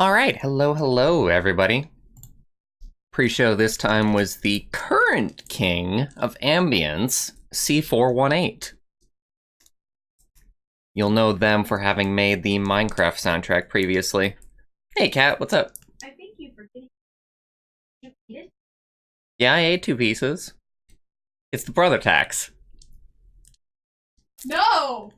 Alright, hello everybody. Pre-show this time was the current king of ambience, C418. You'll know them for having made the Minecraft soundtrack previously. Hey Kat, what's up? I thank you for getting it. Yeah, I ate 2 pieces. It's the brother tax. No!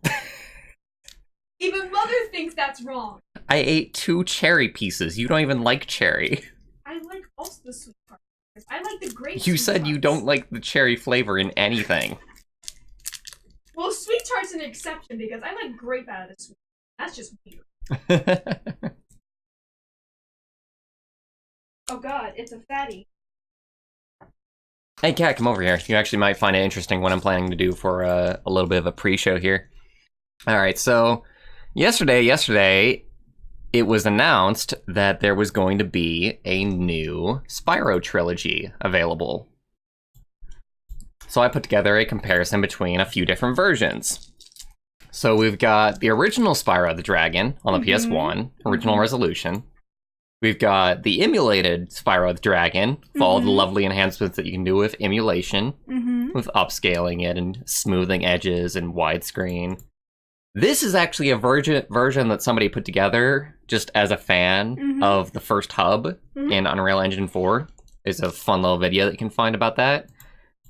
Even Mother thinks that's wrong. I ate 2 cherry pieces. You don't even like cherry. I like also the sweet tarts. I like the grape. You said you don't like the cherry flavor in anything. Well, sweet tart's an exception because I like grape out of the sweet. That's just weird. Oh god, it's a fatty. Hey Kat, come over here. You actually might find it interesting what I'm planning to do for a little bit of a pre-show here. Alright, so yesterday, it was announced that there was going to be a new Spyro trilogy available. So I put together a comparison between a few different versions. So we've got the original Spyro the Dragon on the PS1, original resolution. We've got the emulated Spyro the Dragon, with all the lovely enhancements that you can do with emulation, with upscaling it and smoothing edges and widescreen. This is actually a version that somebody put together just as a fan of the first hub in Unreal Engine 4. There's a fun little video that you can find about that.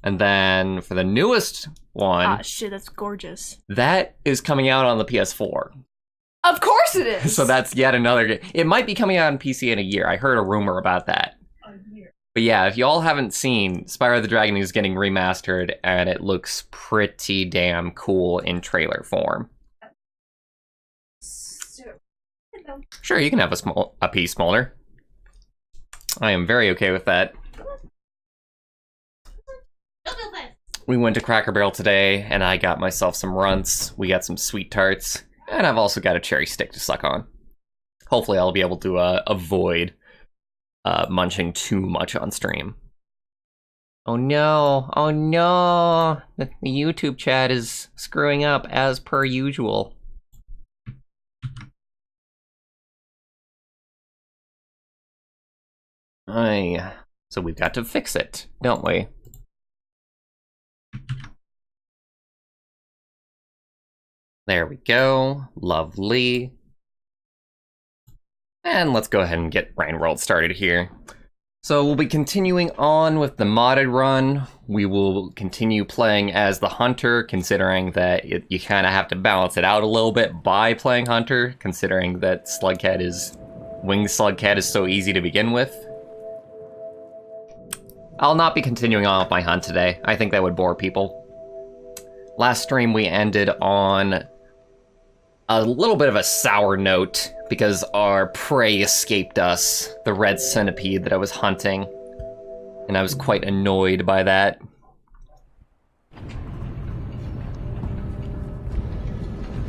And then for the newest one... Ah, shit, that's gorgeous. That is coming out on the PS4. Of course it is! So that's yet another game. It might be coming out on PC in a year. I heard a rumor about that. A year. But yeah, if y'all haven't seen, Spyro the Dragon is getting remastered, and it looks pretty damn cool in trailer form. Sure, you can have a piece smaller. I am very okay with that. We went to Cracker Barrel today, and I got myself some runts. We got some sweet tarts, and I've also got a cherry stick to suck on. Hopefully I'll be able to avoid munching too much on stream. Oh no, the YouTube chat is screwing up as per usual. So we've got to fix it, don't we? There we go. Lovely. And let's go ahead and get Rain World started here. So we'll be continuing on with the modded run. We will continue playing as the Hunter, considering that you kind of have to balance it out a little bit by playing Hunter, considering that Winged Slugcat is so easy to begin with. I'll not be continuing on with my hunt today. I think that would bore people. Last stream we ended on a little bit of a sour note because our prey escaped us, the red centipede that I was hunting, and I was quite annoyed by that.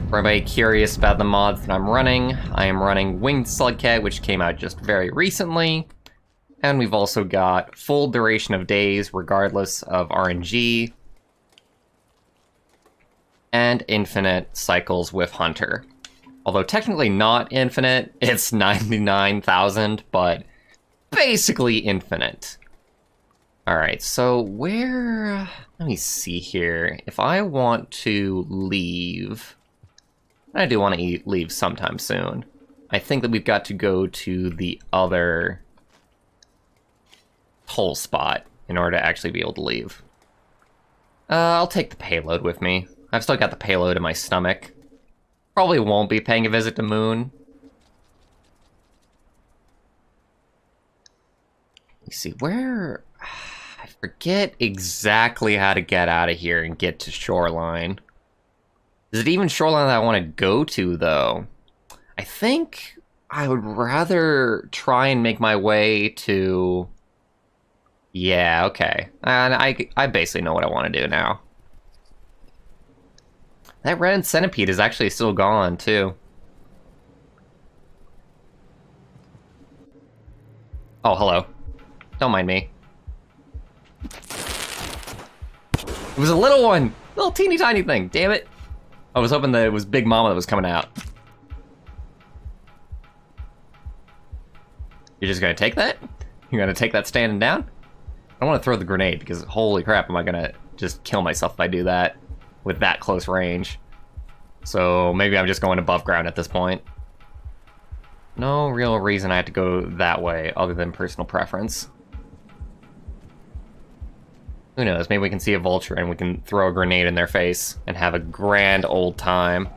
For anybody curious about the mods that I'm running, I am running Winged Slugcat, which came out just very recently. And we've also got full duration of days, regardless of RNG. And infinite cycles with Hunter. Although technically not infinite, it's 99,000, but basically infinite. Alright, so where... Let me see here. If I want to leave... I do want to leave sometime soon. I think that we've got to go to the other... whole spot in order to actually be able to leave. I'll take the payload with me. I've still got the payload in my stomach. Probably won't be paying a visit to Moon. Let me see, where... I forget exactly how to get out of here and get to Shoreline. Is it even Shoreline that I want to go to, though? I think I would rather try and make my way to... Yeah, okay. And I basically know what I want to do now. That red centipede is actually still gone, too. Oh, hello. Don't mind me. It was a little one! Little teeny tiny thing, damn it! I was hoping that it was Big Mama that was coming out. You're just gonna take that? You're gonna take that standing down? I don't want to throw the grenade, because holy crap, am I gonna just kill myself if I do that with that close range. So maybe I'm just going above ground at this point. No real reason I have to go that way, other than personal preference. Who knows, maybe we can see a vulture and we can throw a grenade in their face and have a grand old time.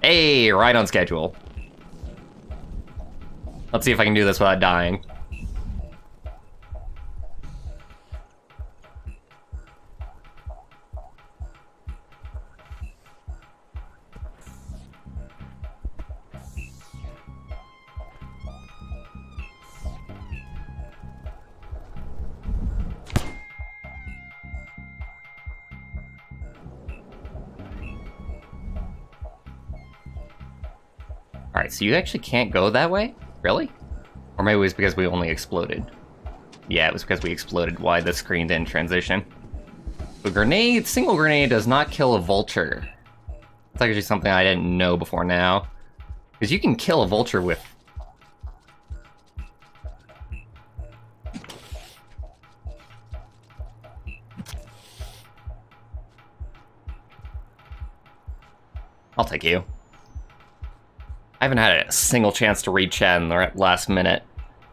Hey, right on schedule. Let's see if I can do this without dying. Alright, so you actually can't go that way? Really? Or maybe it was because we only exploded. Yeah, it was because we exploded. Why the screen didn't transition. A grenade, single grenade does not kill a vulture. It's actually something I didn't know before now. Because you can kill a vulture with... I'll take you. I haven't had a single chance to read chat in the last minute.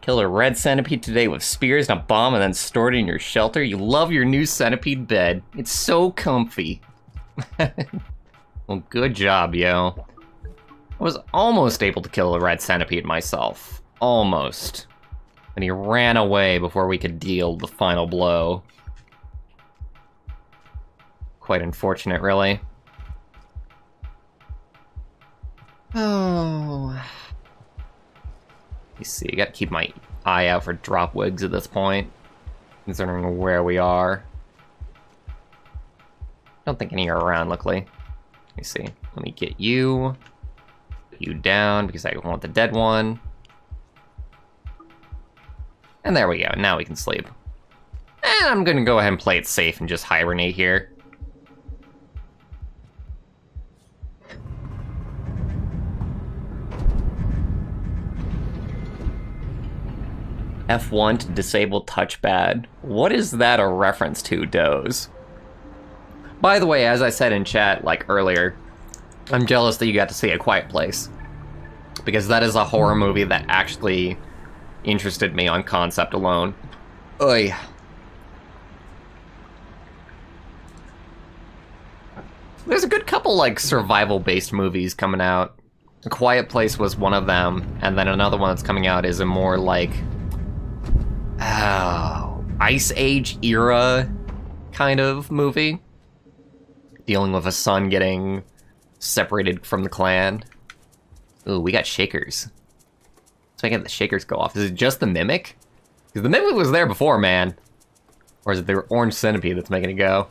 Killed a red centipede today with spears and a bomb and then stored it in your shelter. You love your new centipede bed. It's so comfy. Well, good job, yo. I was almost able to kill a red centipede myself. Almost. And he ran away before we could deal the final blow. Quite unfortunate, really. Oh. You see, I gotta keep my eye out for drop wigs at this point, considering where we are. Don't think any are around, luckily. Let me see. Let me get you. Put you down, because I want the dead one. And there we go. Now we can sleep. And I'm gonna go ahead and play it safe and just hibernate here. F1 to disable touchpad. What is that a reference to, Doze? By the way, as I said in chat, like earlier, I'm jealous that you got to see A Quiet Place. Because that is a horror movie that actually interested me on concept alone. Oy. There's a good couple, like, survival-based movies coming out. A Quiet Place was one of them, and then another one that's coming out is a more, like... Ice Age era kind of movie. Dealing with a son getting separated from the clan. Ooh, we got shakers. Let's make the shakers go off. Is it just the Mimic? Because the Mimic was there before, man. Or is it the orange centipede that's making it go?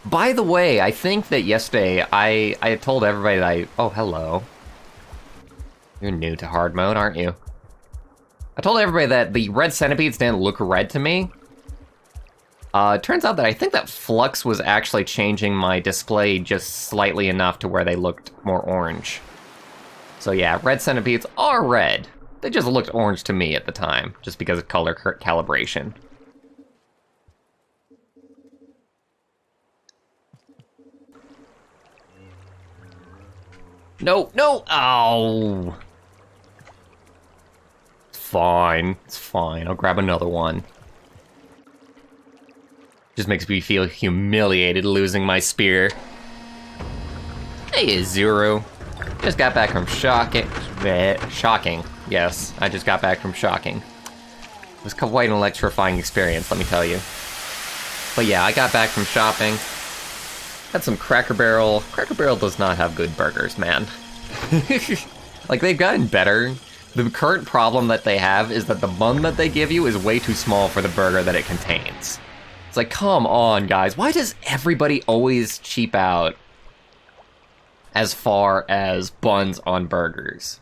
By the way, I think that yesterday I had told everybody that I... Oh, hello. You're new to hard mode, aren't you? I told everybody that the red centipedes didn't look red to me. It turns out that I think that Flux was actually changing my display just slightly enough to where they looked more orange. So yeah, red centipedes are red. They just looked orange to me at the time, just because of color calibration. No, no! Oh! Fine. It's fine. I'll grab another one. Just makes me feel humiliated losing my spear. Hey, Zuru. Just got back from shocking. Yes, I just got back from shocking. It was quite an electrifying experience, let me tell you. But yeah, I got back from shopping. Had some Cracker Barrel. Cracker Barrel does not have good burgers, man. Like, they've gotten better. The current problem that they have is that the bun that they give you is way too small for the burger that it contains. It's like, come on, guys. Why does everybody always cheap out as far as buns on burgers?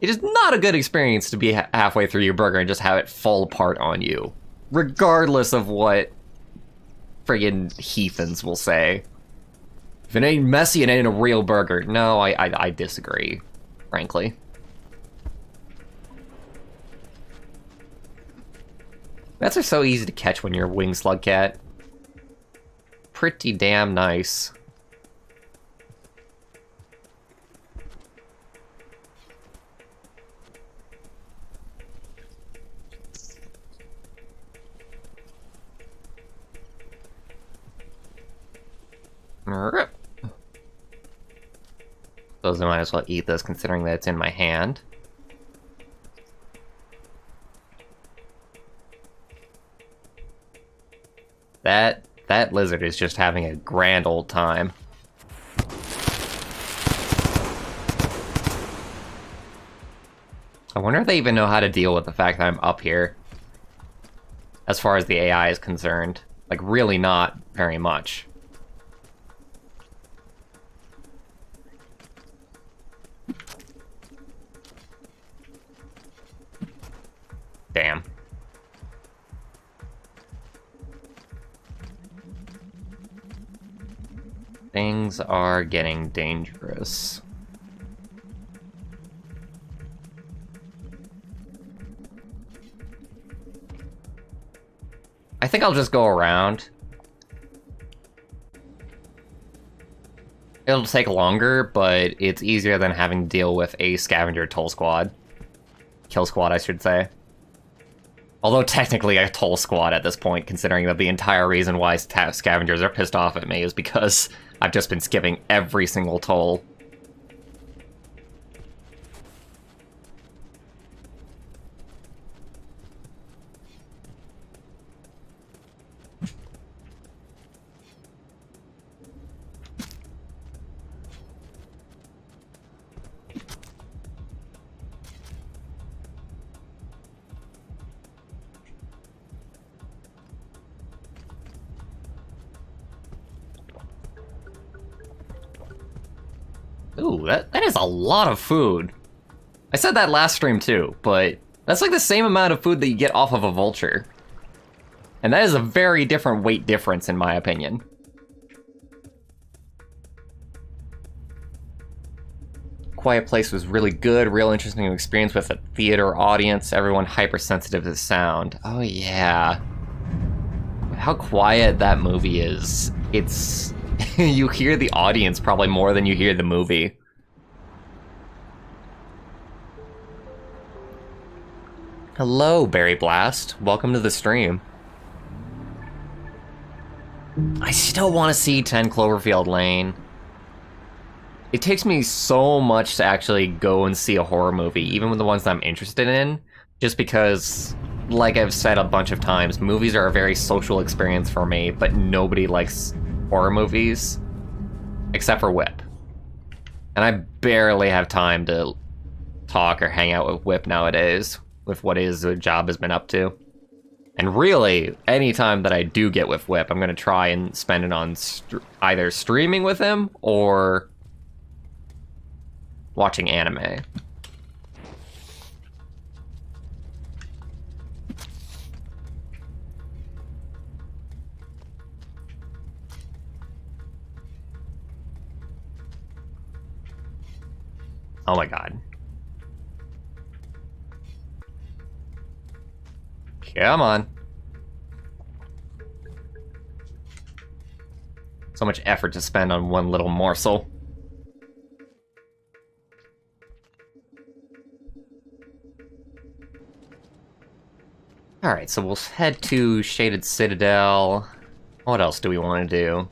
It is not a good experience to be halfway through your burger and just have it fall apart on you. Regardless of what friggin' heathens will say. If it ain't messy, it ain't a real burger. No, I disagree, frankly. Bats are so easy to catch when you're a winged slug cat. Pretty damn nice. Suppose I might as well eat this considering that it's in my hand. That lizard is just having a grand old time. I wonder if they even know how to deal with the fact that I'm up here. As far as the AI is concerned. Like, really not very much. Damn. Things are getting dangerous. I think I'll just go around. It'll take longer, but it's easier than having to deal with a scavenger toll squad. Kill squad, I should say. Although technically a toll squad at this point, considering that the entire reason why scavengers are pissed off at me is because I've just been skipping every single toll. Ooh, that is a lot of food. I said that last stream too, but that's like the same amount of food that you get off of a vulture. And that is a very different weight difference in my opinion. Quiet Place was really good, real interesting experience with a theater audience, everyone hypersensitive to sound. Oh yeah. How quiet that movie is. It's... you hear the audience probably more than you hear the movie. Hello, Berry Blast. Welcome to the stream. I still want to see 10 Cloverfield Lane. It takes me so much to actually go and see a horror movie, even with the ones that I'm interested in, just because, like I've said a bunch of times, movies are a very social experience for me, but nobody likes horror movies, except for Whip. And I barely have time to talk or hang out with Whip nowadays, with what his job has been up to. And really, any time that I do get with Whip, I'm going to try and spend it on either streaming with him or watching anime. Oh my god. Come on. So much effort to spend on one little morsel. Alright, so we'll head to Shaded Citadel. What else do we want to do?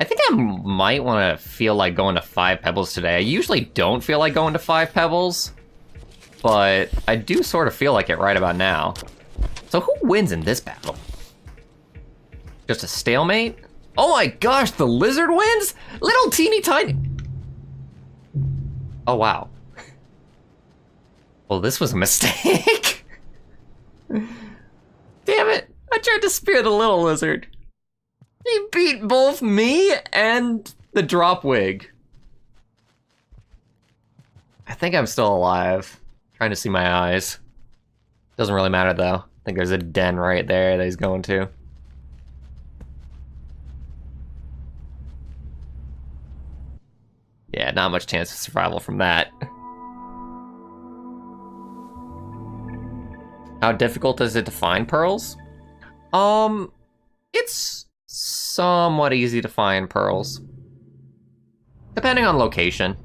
I think I might want to feel like going to 5 Pebbles today. I usually don't feel like going to 5 Pebbles, but I do sort of feel like it right about now. So who wins in this battle? Just a stalemate? Oh my gosh, the lizard wins? Little teeny tiny... Oh wow. Well, this was a mistake. Damn it, I tried to spear the little lizard. He beat both me and the drop wig. I think I'm still alive. Trying to see my eyes. Doesn't really matter though. I think there's a den right there that he's going to. Yeah, not much chance of survival from that. How difficult is it to find pearls? It's somewhat easy to find pearls. Depending on location.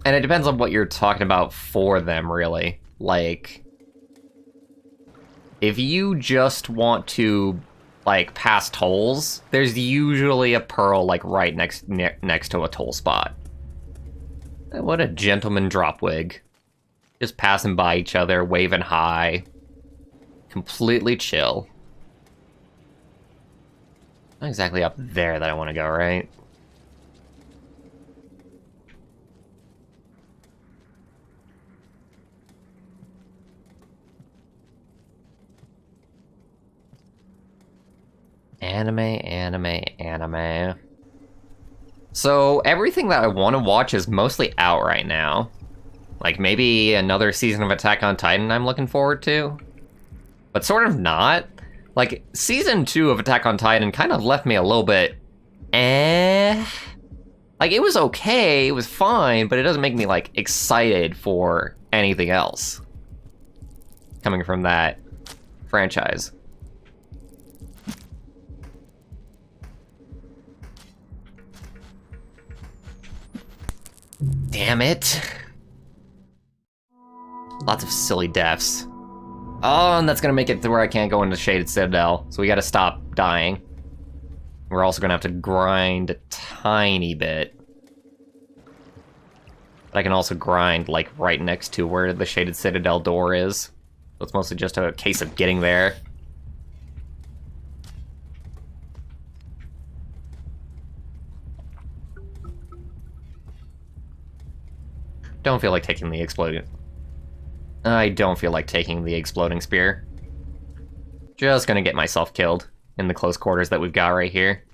And it depends on what you're talking about for them, really. Like, if you just want to, like, pass tolls, there's usually a pearl, like, right next to a toll spot. What a gentleman drop wig. Just passing by each other, waving hi. Completely chill. Not exactly up there that I want to go, right? Anime. So, everything that I want to watch is mostly out right now. Like, maybe another season of Attack on Titan I'm looking forward to. But sort of not. Like, Season 2 of Attack on Titan kind of left me a little bit... Like, it was okay, it was fine, but it doesn't make me, like, excited for anything else. Coming from that franchise. Damn it. Lots of silly deaths. Oh, and that's gonna make it to where I can't go into Shaded Citadel, so we gotta stop dying. We're also gonna have to grind a tiny bit. But I can also grind, like, right next to where the Shaded Citadel door is. So it's mostly just a case of getting there. Don't feel like taking the exploding... I don't feel like taking the exploding spear. Just gonna get myself killed in the close quarters that we've got right here.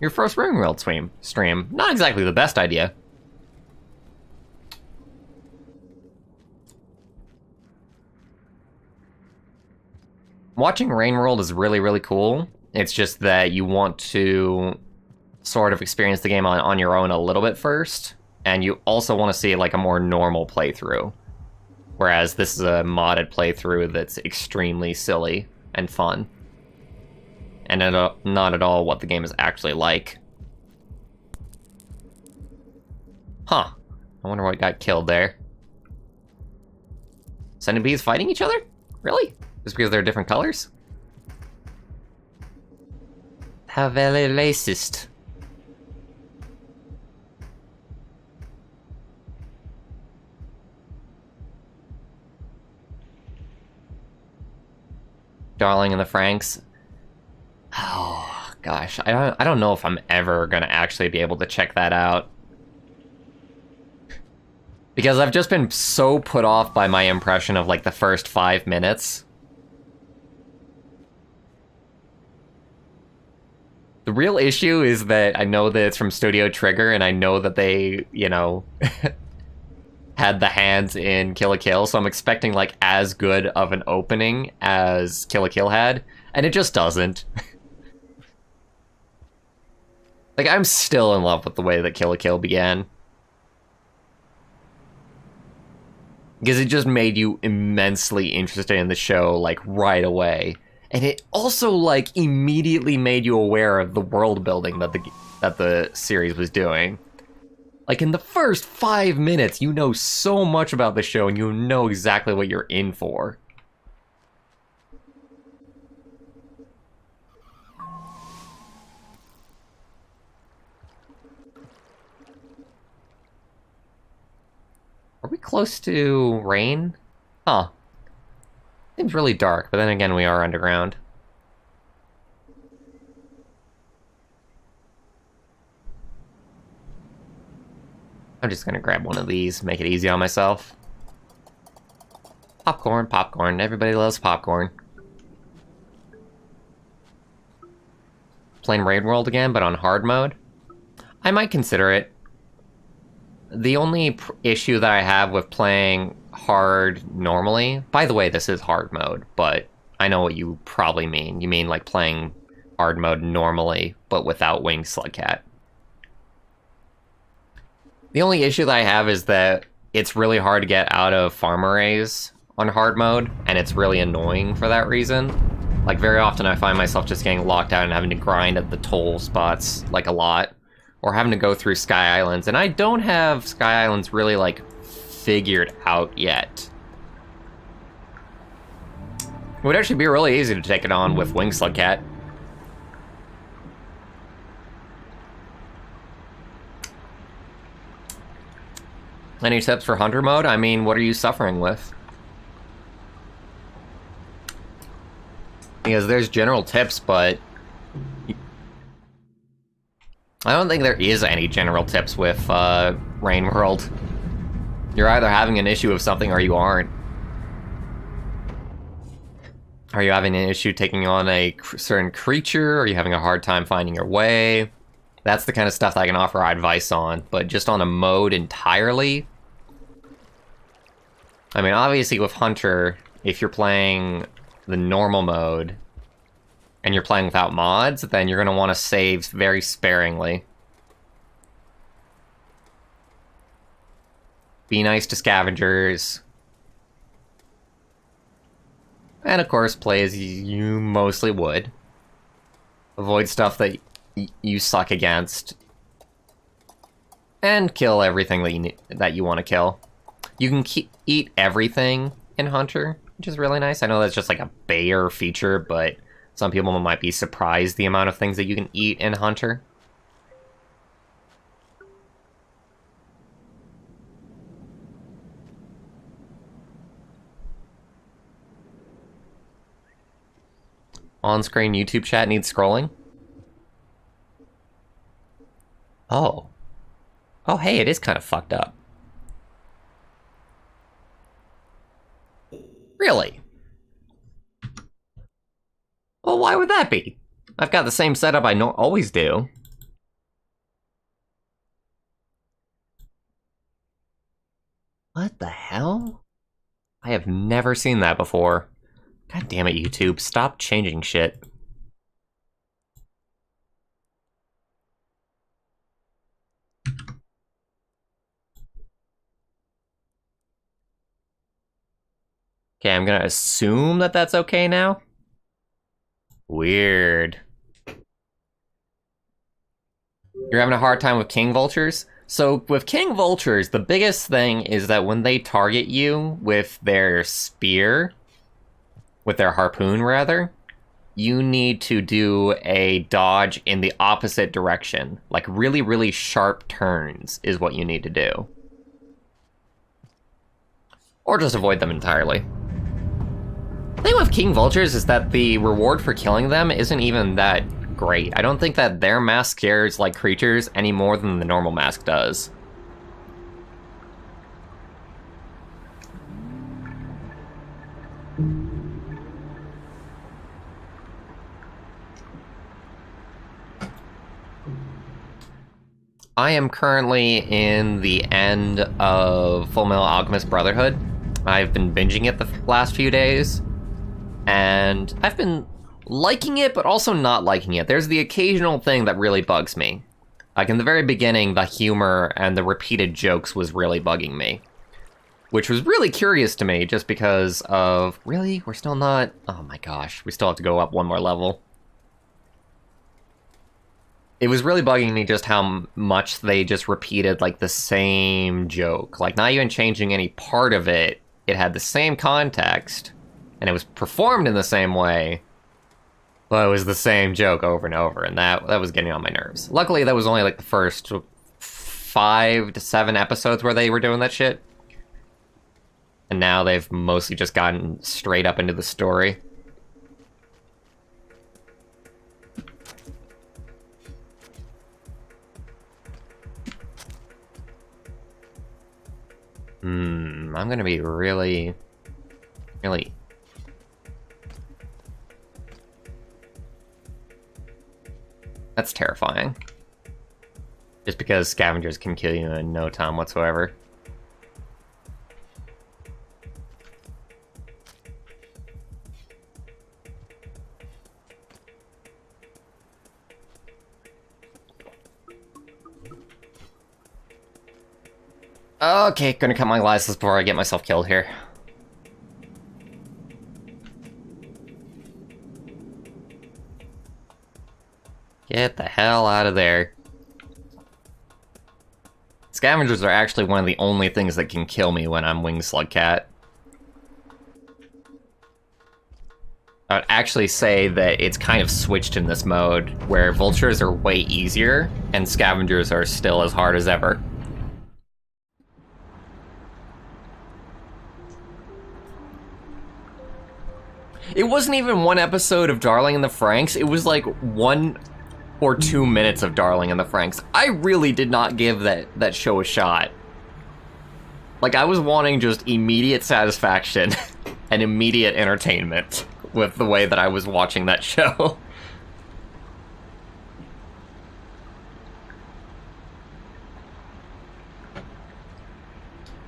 Your first RuneWorld stream. Not exactly the best idea. Watching RuneWorld is really, really cool. It's just that you want to sort of experience the game on your own a little bit first, and you also want to see like a more normal playthrough. Whereas this is a modded playthrough that's extremely silly and fun. And not at all what the game is actually like. Huh. I wonder what got killed there. Centipedes fighting each other? Really? Just because they're different colors? How very racist. Darling and the Franks. Oh gosh, I don't know if I'm ever gonna actually be able to check that out. Because I've just been so put off by my impression of like the first 5 minutes. The real issue is that I know that it's from Studio Trigger, and I know that they, you know, had the hands in Kill la Kill, so I'm expecting like as good of an opening as Kill la Kill had, and it just doesn't. Like, I'm still in love with the way that Kill la Kill began. Because it just made you immensely interested in the show, like, right away. And it also, like, immediately made you aware of the world building that the series was doing. Like, in the first 5 minutes, you know so much about the show, and you know exactly what you're in for. Are we close to rain? Huh. Seems really dark, but then again, we are underground. I'm just gonna grab one of these, make it easy on myself. Popcorn, popcorn. Everybody loves popcorn. Playing Raid World again, but on hard mode? I might consider it. The only issue that I have with playing hard normally... By the way, this is hard mode, but I know what you probably mean. You mean like playing hard mode normally, but without Winged Slugcat. The only issue that I have is that it's really hard to get out of farm arrays on hard mode, and it's really annoying for that reason. Like, very often I find myself just getting locked out and having to grind at the toll spots, like, a lot. Or having to go through Sky Islands, and I don't have Sky Islands really, like, figured out yet. It would actually be really easy to take it on with Wing Slug Cat. Any tips for Hunter mode? I mean, what are you suffering with? Because there's general tips, but I don't think there is any general tips with Rain World. You're either having an issue with something or you aren't. Are you having an issue taking on a certain creature? Are you having a hard time finding your way? That's the kind of stuff that I can offer advice on, but just on a mode entirely? I mean, obviously with Hunter, if you're playing the normal mode, and you're playing without mods, then you're going to want to save very sparingly. Be nice to scavengers. And of course, play as you mostly would. Avoid stuff that you suck against. And kill everything that you want to kill. You can eat everything in Hunter, which is really nice. I know that's just like a Bayer feature, but some people might be surprised the amount of things that you can eat in Hunter. On-screen YouTube chat needs scrolling? Oh. Oh, hey, it is kind of fucked up. Really? Well, why would that be? I've got the same setup I always do. What the hell? I have never seen that before. God damn it, YouTube. Stop changing shit. Okay, I'm gonna assume that that's okay now. Weird. You're having a hard time with king vultures? So with king vultures, the biggest thing is that when they target you with their spear, with their harpoon rather, you need to do a dodge in the opposite direction. Like really, really sharp turns is what you need to do. Or just avoid them entirely. The thing with king vultures is that the reward for killing them isn't even that great. I don't think that their mask scares like creatures any more than the normal mask does. I am currently in the end of Fullmetal Alchemist Brotherhood. I've been binging it the last few days, and I've been liking it, but also not liking it. There's the occasional thing that really bugs me. Like in the very beginning, the humor and the repeated jokes was really bugging me. Which was really curious to me, just because of, really? We're still not? Oh my gosh, we still have to go up one more level. It was really bugging me just how much they just repeated, like, the same joke. Like, not even changing any part of it. It had the same context, and it was performed in the same way, but it was the same joke over and over, and that was getting on my nerves. Luckily, that was only, like, the first 5 to 7 episodes where they were doing that shit. And now they've mostly just gotten straight up into the story. I'm gonna be really... That's terrifying. Just because scavengers can kill you in no time whatsoever. Okay, gonna cut my glasses before I get myself killed here. Get the hell out of there. Scavengers are actually one of the only things that can kill me when I'm Winged Slugcat. I would actually say that it's kind of switched in this mode, where vultures are way easier, and scavengers are still as hard as ever. It wasn't even one episode of Darling in the Franxx, it was like 1 or 2 minutes of Darling in the Franxx. I really did not give that show a shot. Like, I was wanting just immediate satisfaction and immediate entertainment with the way that I was watching that show.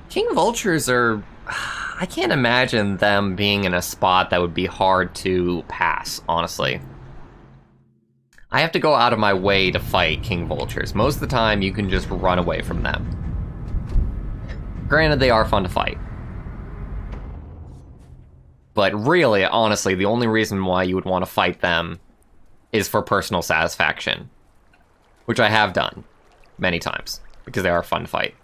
King Vultures are... I can't imagine them being in a spot that would be hard to pass, honestly. I have to go out of my way to fight King Vultures. Most of the time, you can just run away from them. Granted, they are fun to fight. But really, honestly, the only reason why you would want to fight them is for personal satisfaction. Which I have done many times, because they are fun to fight.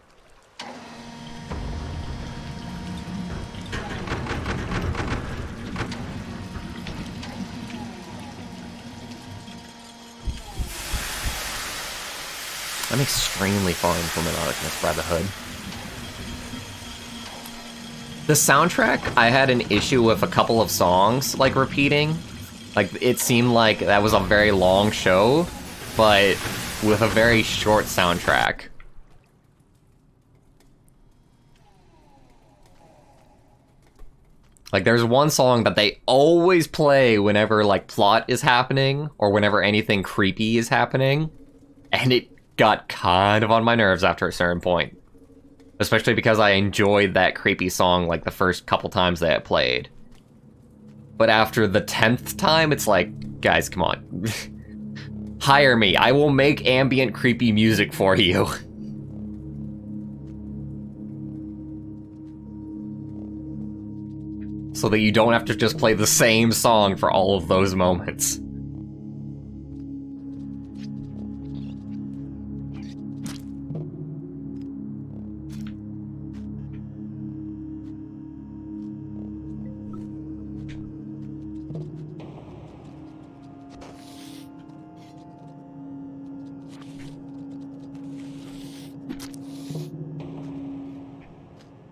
I'm extremely far from Monolithness by the hood. The soundtrack, I had an issue with a couple of songs, like, repeating. Like, it seemed like that was a very long show, but with a very short soundtrack. Like, there's one song that they always play whenever, like, plot is happening, or whenever anything creepy is happening, and it got kind of on my nerves after a certain point. Especially because I enjoyed that creepy song, like, the first couple times that it played. But after the 10th time, it's like, guys, come on. Hire me, I will make ambient creepy music for you. So that you don't have to just play the same song for all of those moments.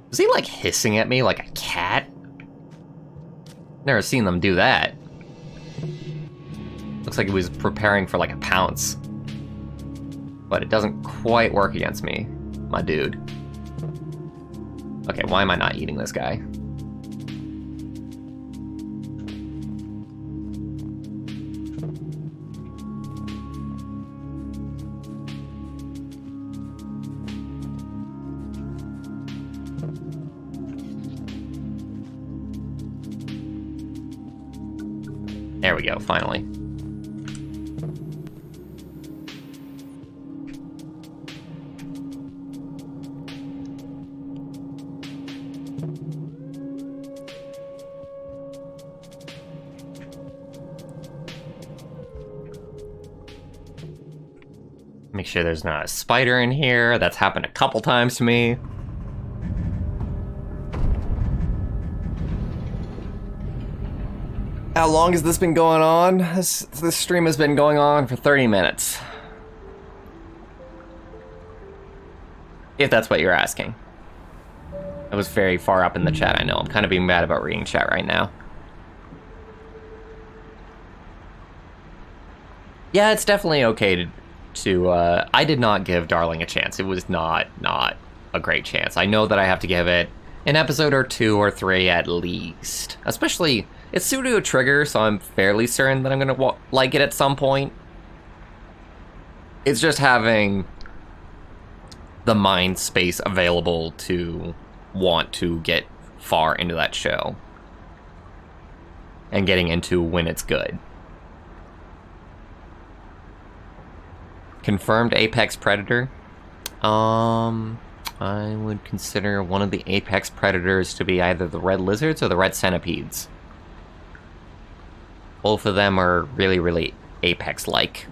Is he, like, hissing at me like a cat? Never seen them do that. Looks like he was preparing for, like, a pounce. But it doesn't quite work against me, my dude. Okay, why am I not eating this guy? There we go, finally. Make sure there's not a spider in here. That's happened a couple times to me. How long has this been going on? This stream has been going on for 30 minutes. If that's what you're asking. I was very far up in the chat, I know. I'm kind of being mad about reading chat right now. Yeah, it's definitely okay to I did not give Darling a chance. It was not a great chance. I know that I have to give it an episode or 2 or 3 at least. Especially... It's pseudo trigger, so I'm fairly certain that I'm gonna like it at some point. It's just having the mind space available to want to get far into that show. And getting into when it's good. Confirmed Apex Predator? I would consider one of the apex predators to be either the red lizards or the red centipedes. Both of them are really, really apex-like.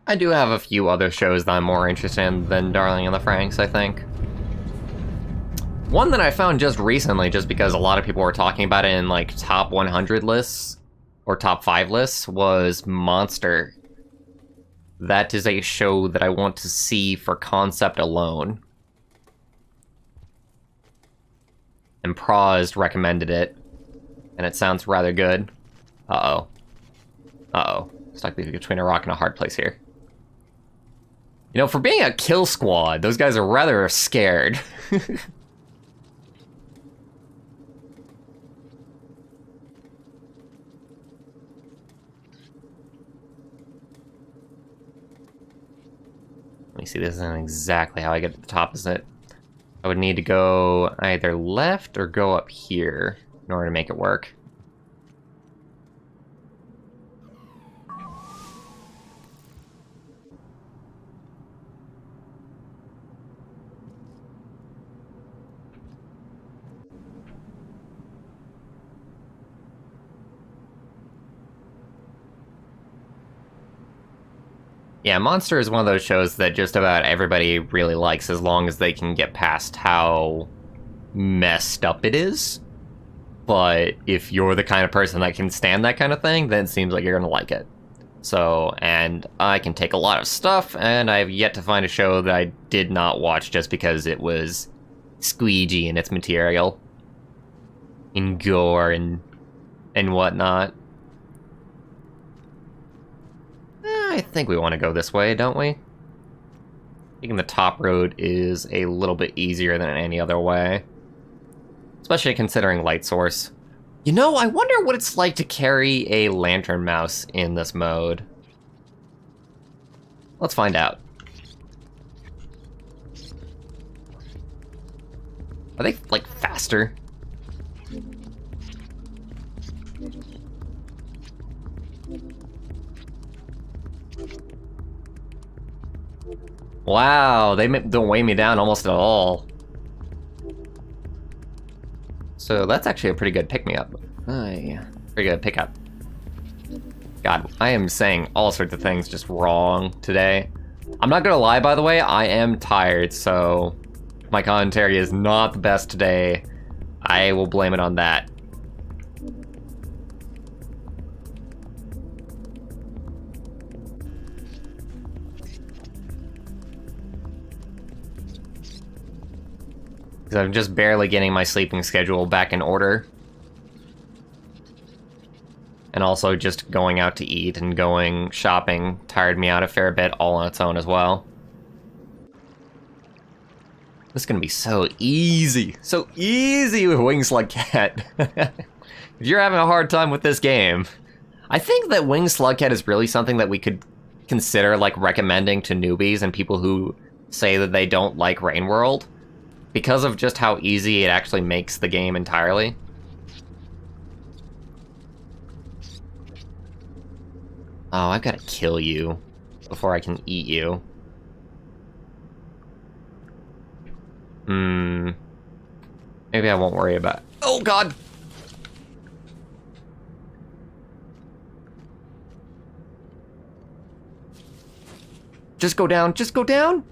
I do have a few other shows that I'm more interested in than Darling in the Franxx, I think. One that I found just recently, just because a lot of people were talking about it in like top 100 lists, or top 5 lists, was Monster. That is a show that I want to see for concept alone. And Praz recommended it, and it sounds rather good. Uh-oh. Uh-oh. Stuck between a rock and a hard place here. You know, for being a kill squad, those guys are rather scared. Let me see, this isn't exactly how I get to the top, is it? I would need to go either left or go up here in order to make it work. Yeah, Monster is one of those shows that just about everybody really likes as long as they can get past how messed up it is. But if you're the kind of person that can stand that kind of thing, then it seems like you're gonna like it. So, and I can take a lot of stuff, and I've yet to find a show that I did not watch just because it was squeegee in its material. In gore and whatnot. I think we want to go this way, don't we? Taking the top road is a little bit easier than any other way. Especially considering light source. You know, I wonder what it's like to carry a lantern mouse in this mode. Let's find out. Are they, like, faster? Wow, they don't weigh me down almost at all. So that's actually a pretty good pick-me-up. Yeah, pretty good pickup. God, I am saying all sorts of things just wrong today. I'm not gonna lie, by the way, I am tired, so my commentary is not the best today. I will blame it on that. Because I'm just barely getting my sleeping schedule back in order. And also just going out to eat and going shopping tired me out a fair bit all on its own as well. This is gonna be so easy. So easy with Wings Slug Cat. If you're having a hard time with this game, I think that Wings Slug Cat is really something that we could consider like recommending to newbies and people who say that they don't like Rain World. Because of just how easy it actually makes the game entirely. Oh, I've got to kill you before I can eat you. Maybe I won't worry about... Oh, God! Just go down, just go down!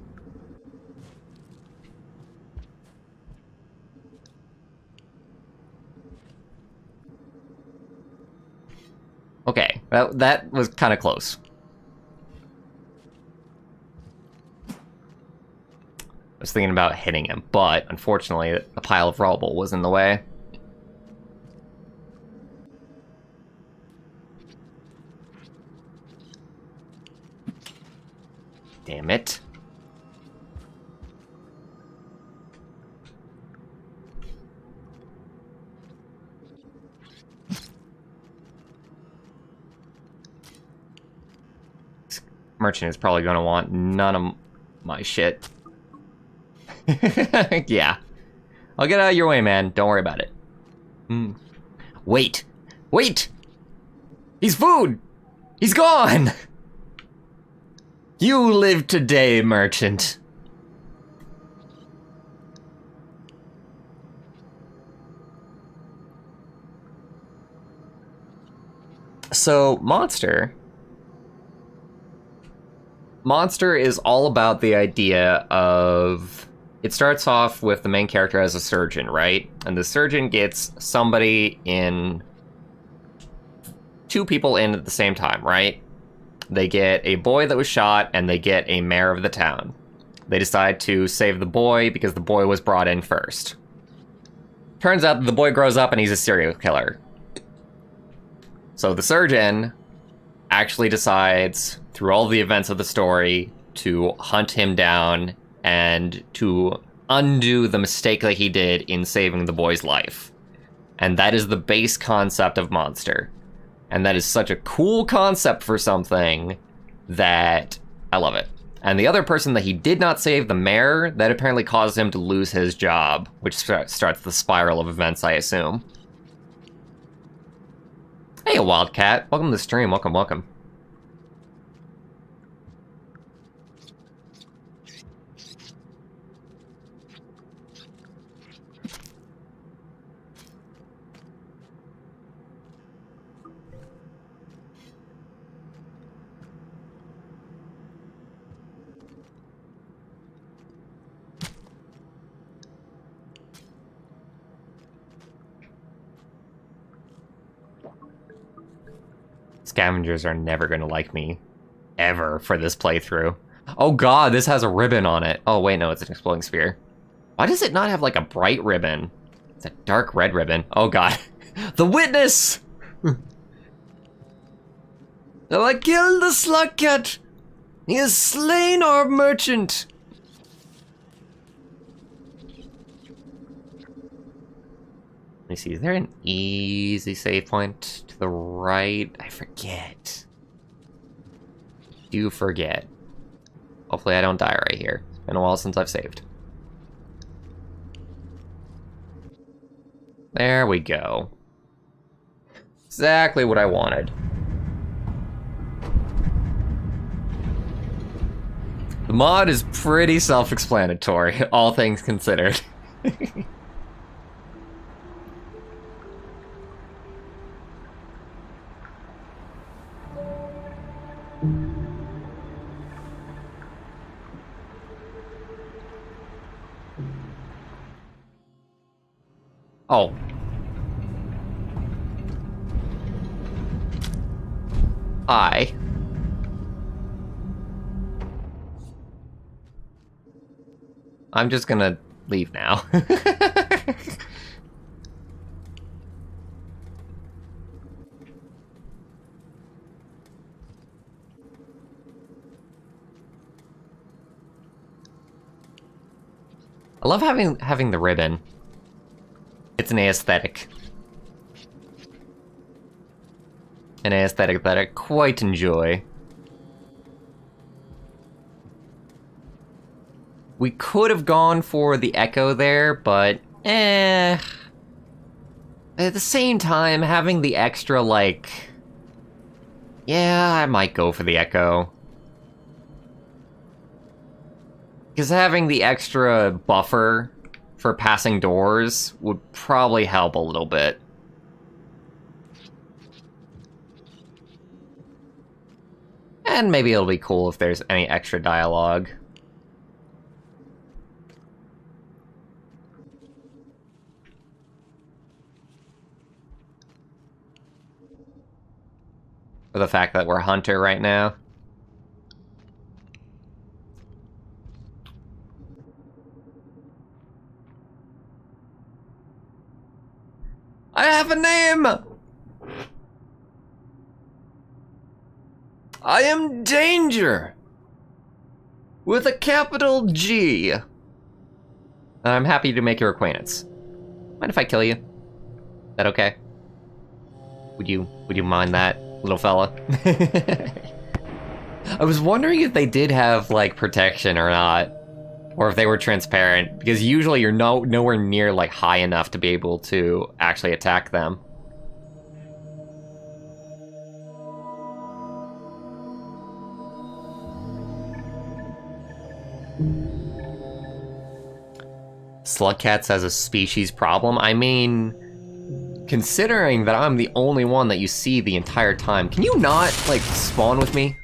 Okay, that was kind of close. I was thinking about hitting him, but unfortunately, a pile of rubble was in the way. Damn it. Merchant is probably going to want none of my shit. Yeah. I'll get out of your way, man. Don't worry about it. Wait! Wait! He's food! He's gone! You live today, merchant. So, Monster is all about the idea of... It starts off with the main character as a surgeon, right? And the surgeon gets somebody in... 2 people in at the same time, right? They get a boy that was shot, and they get a mayor of the town. They decide to save the boy because the boy was brought in first. Turns out that the boy grows up and he's a serial killer. So the surgeon actually decides, through all the events of the story, to hunt him down and to undo the mistake that he did in saving the boy's life. And that is the base concept of Monster. And that is such a cool concept for something that I love it. And the other person that he did not save, the mayor, that apparently caused him to lose his job, which starts the spiral of events, I assume. Hey, Wildcat. Welcome to the stream. Welcome, welcome. Scavengers are never going to like me. Ever for this playthrough. Oh god, this has a ribbon on it. Oh wait, no, it's an exploding sphere. Why does it not have like a bright ribbon? It's a dark red ribbon. Oh god. The witness! I killed the slugcat! He has slain our merchant! Let me see, is there an easy save point to the right? I forget. Do forget. Hopefully I don't die right here. It's been a while since I've saved. There we go. Exactly what I wanted. The mod is pretty self-explanatory, all things considered. Oh. I'm just gonna leave now. I love having the ribbon. It's an aesthetic. An aesthetic that I quite enjoy. We could have gone for the echo there, but at the same time, having the extra, like... Yeah, I might go for the echo. Because having the extra buffer for passing doors would probably help a little bit. And maybe it'll be cool if there's any extra dialogue. For the fact that we're Hunter right now. I have a name! I am Danger! With a capital G. I'm happy to make your acquaintance. Mind if I kill you? Is that okay? Would you mind that, little fella? I was wondering if they did have, like, protection or not. Or if they were transparent, because usually you're nowhere near like high enough to be able to actually attack them. Slugcats as a species problem? I mean, considering that I'm the only one that you see the entire time, can you not, like, spawn with me?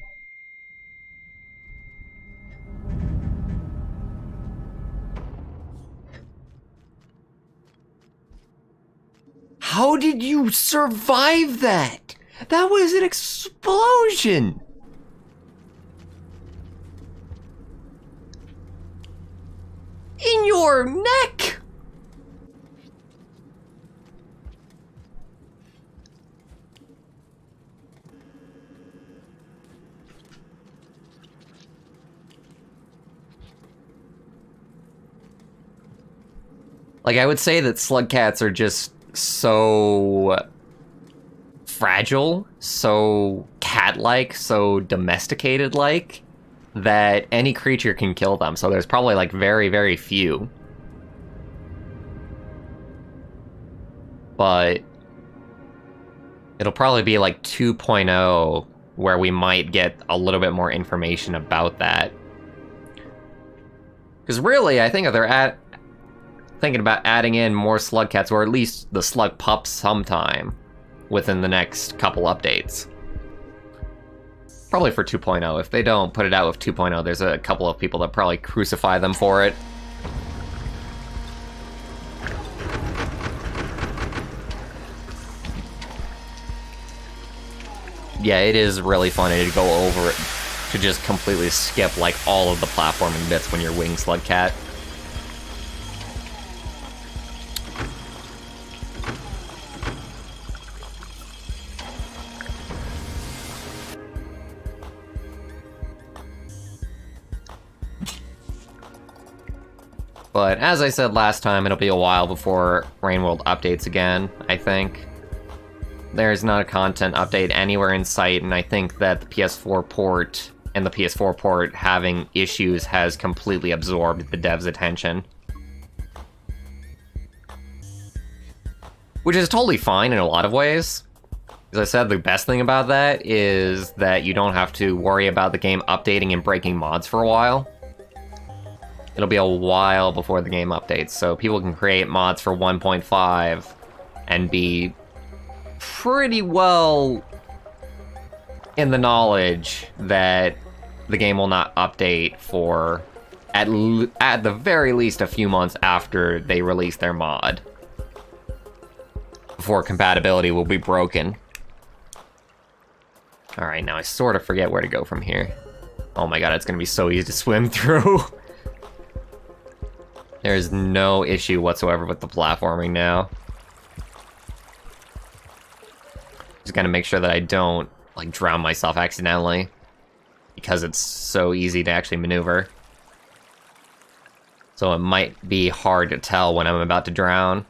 How did you survive that? That was an explosion! In your neck! Like, I would say that slugcats are just so fragile, so cat-like, so domesticated-like, that any creature can kill them. So there's probably, like, very, very few. But it'll probably be, like, 2.0, where we might get a little bit more information about that. Because really, I think if they're thinking about adding in more slugcats, or at least the slug pups sometime within the next couple updates. Probably for 2.0. If they don't put it out with 2.0, there's a couple of people that probably crucify them for it. Yeah, it is really funny to go over it, to just completely skip like all of the platforming bits when you're wing slugcat. But as I said last time, it'll be a while before Rain World updates again, I think. There's not a content update anywhere in sight, and I think that the PS4 port and the PS4 port having issues has completely absorbed the devs' attention. Which is totally fine in a lot of ways. As I said, the best thing about that is that you don't have to worry about the game updating and breaking mods for a while. It'll be a while before the game updates, so people can create mods for 1.5 and be pretty well in the knowledge that the game will not update for at the very least a few months after they release their mod, before compatibility will be broken. Alright, now I sort of forget where to go from here. Oh my god, it's gonna be so easy to swim through. There's no issue whatsoever with the platforming now. Just gotta make sure that I don't, like, drown myself accidentally, because it's so easy to actually maneuver. So it might be hard to tell when I'm about to drown.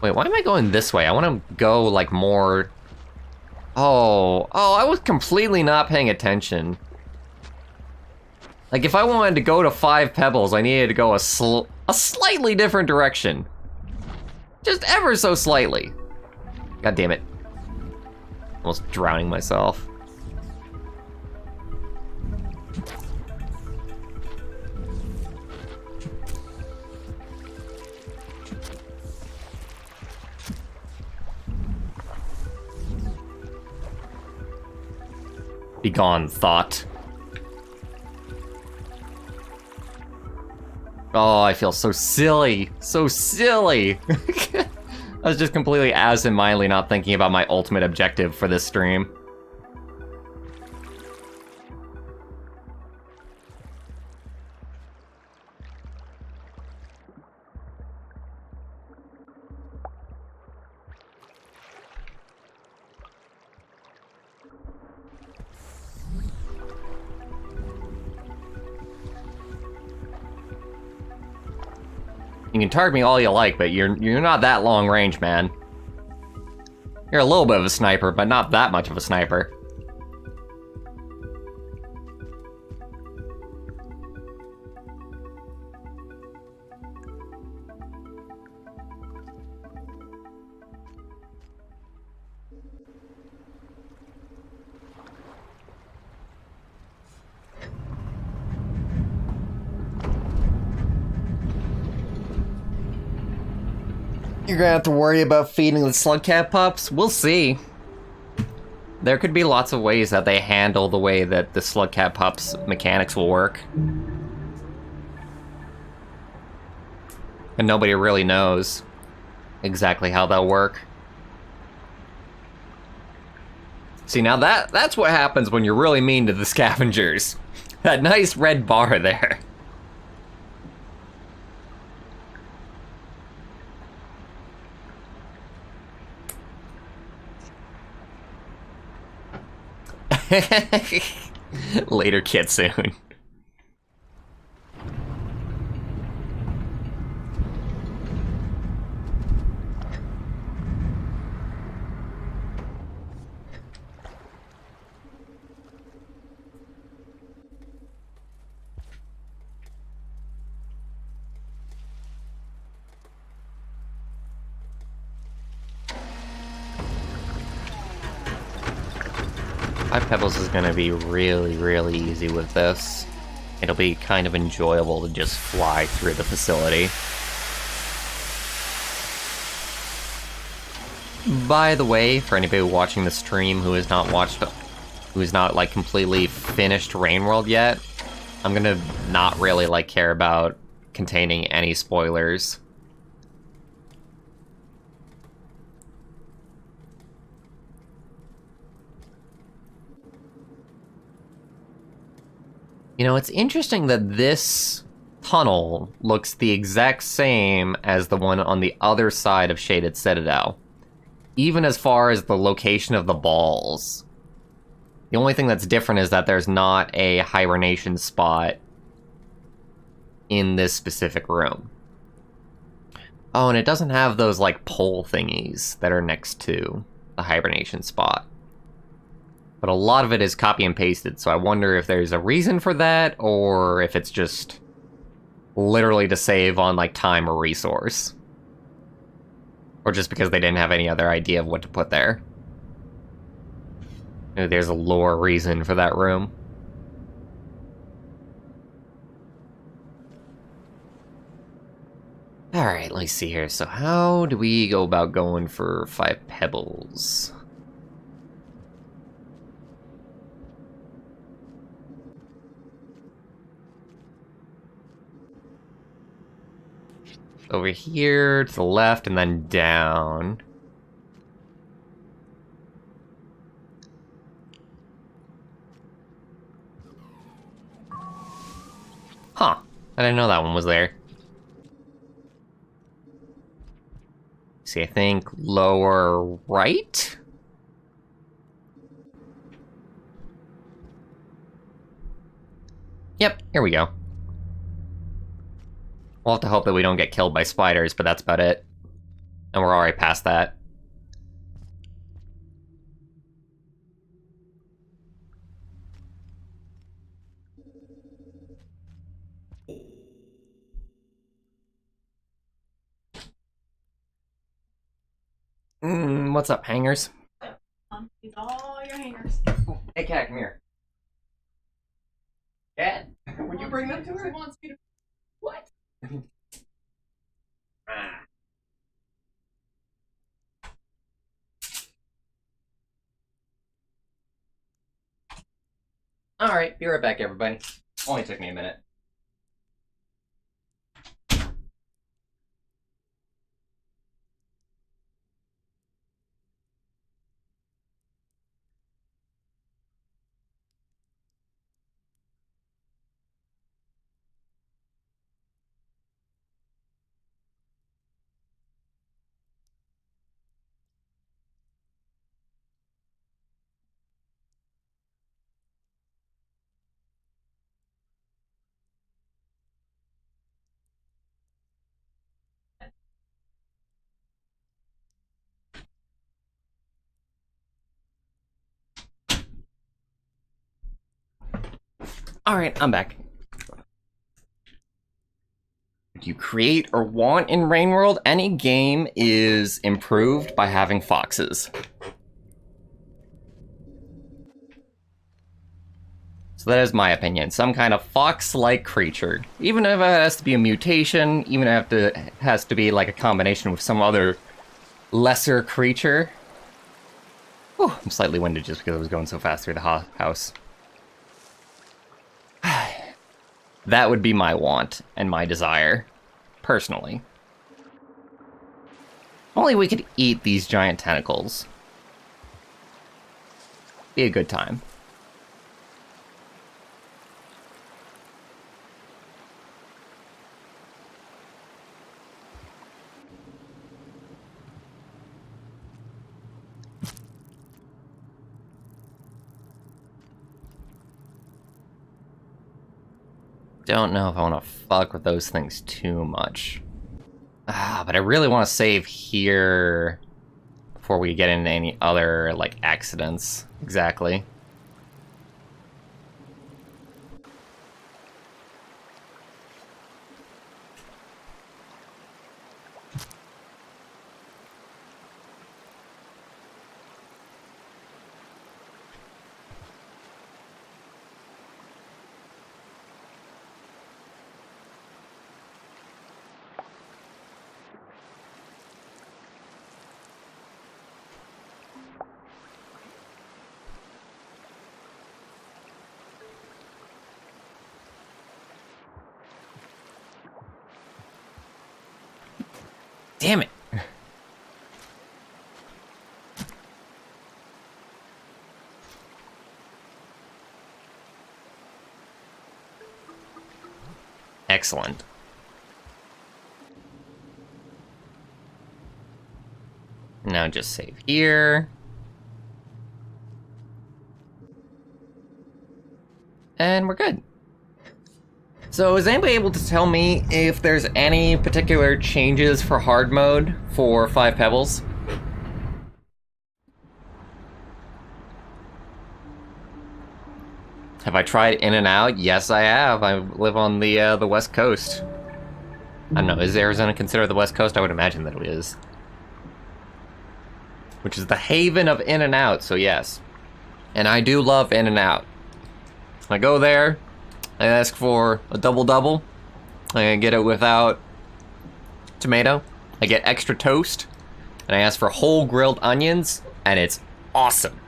Wait, why am I going this way? I want to go, like, more... Oh, I was completely not paying attention. Like, if I wanted to go to 5 pebbles, I needed to go a slightly different direction. Just ever so slightly. God damn it. Almost drowning myself. Begone, thought. Oh, I feel so silly. So silly. I was just completely absent-mindedly not thinking about my ultimate objective for this stream. You can target me all you like, but you're not that long range, man. You're a little bit of a sniper, but not that much of a sniper. You're gonna have to worry about feeding the slugcat pups? We'll see. There could be lots of ways that they handle the way that the slugcat pups mechanics will work. And nobody really knows exactly how they'll work. See, now that's what happens when you're really mean to the scavengers. That nice red bar there. Later, Kitsune. Five Pebbles is gonna be really, really easy with this. It'll be kind of enjoyable to just fly through the facility. By the way, for anybody watching the stream who has not like completely finished Rain World yet, I'm gonna not really like care about containing any spoilers. You know, it's interesting that this tunnel looks the exact same as the one on the other side of Shaded Citadel. Even as far as the location of the balls. The only thing that's different is that there's not a hibernation spot in this specific room. Oh, and it doesn't have those, like, pole thingies that are next to the hibernation spot. But a lot of it is copy and pasted, so I wonder if there's a reason for that, or if it's just literally to save on, like, time or resource. Or just because they didn't have any other idea of what to put there. Maybe there's a lore reason for that room. Alright, let me see here. So how do we go about going for 5 pebbles? Over here, to the left, and then down. Huh. I didn't know that one was there. See, I think lower right? Yep, here we go. We'll have to hope that we don't get killed by spiders, but that's about it. And we're already past that. What's up, hangers? It's all your hangers. Hey, Cat, come here. Cat, would you bring them to her? She wants me to... What? Alright, be right back, everybody. Only took me a minute. Alright, I'm back. If you create or want in Rain World, any game is improved by having foxes. So that is my opinion. Some kind of fox-like creature. Even if it has to be a mutation, even if it has to be like a combination with some other lesser creature. Whew, I'm slightly winded just because I was going so fast through the house. That would be my want and my desire, personally. Only we could eat these giant tentacles. Be a good time. Don't know if I want to fuck with those things too much. But I really want to save here before we get into any other, like, accidents. Exactly. Damn it! Excellent. Now just save here. And we're good. So is anybody able to tell me if there's any particular changes for hard mode for 5 Pebbles? Have I tried in and out? Yes, I have. I live on the West Coast. I don't know, is Arizona considered the West Coast? I would imagine that it is. Which is the haven of in and out, so yes. And I do love in and out. I go there, I ask for a double-double. I get it without tomato. I get extra toast. And I ask for whole grilled onions, and it's awesome.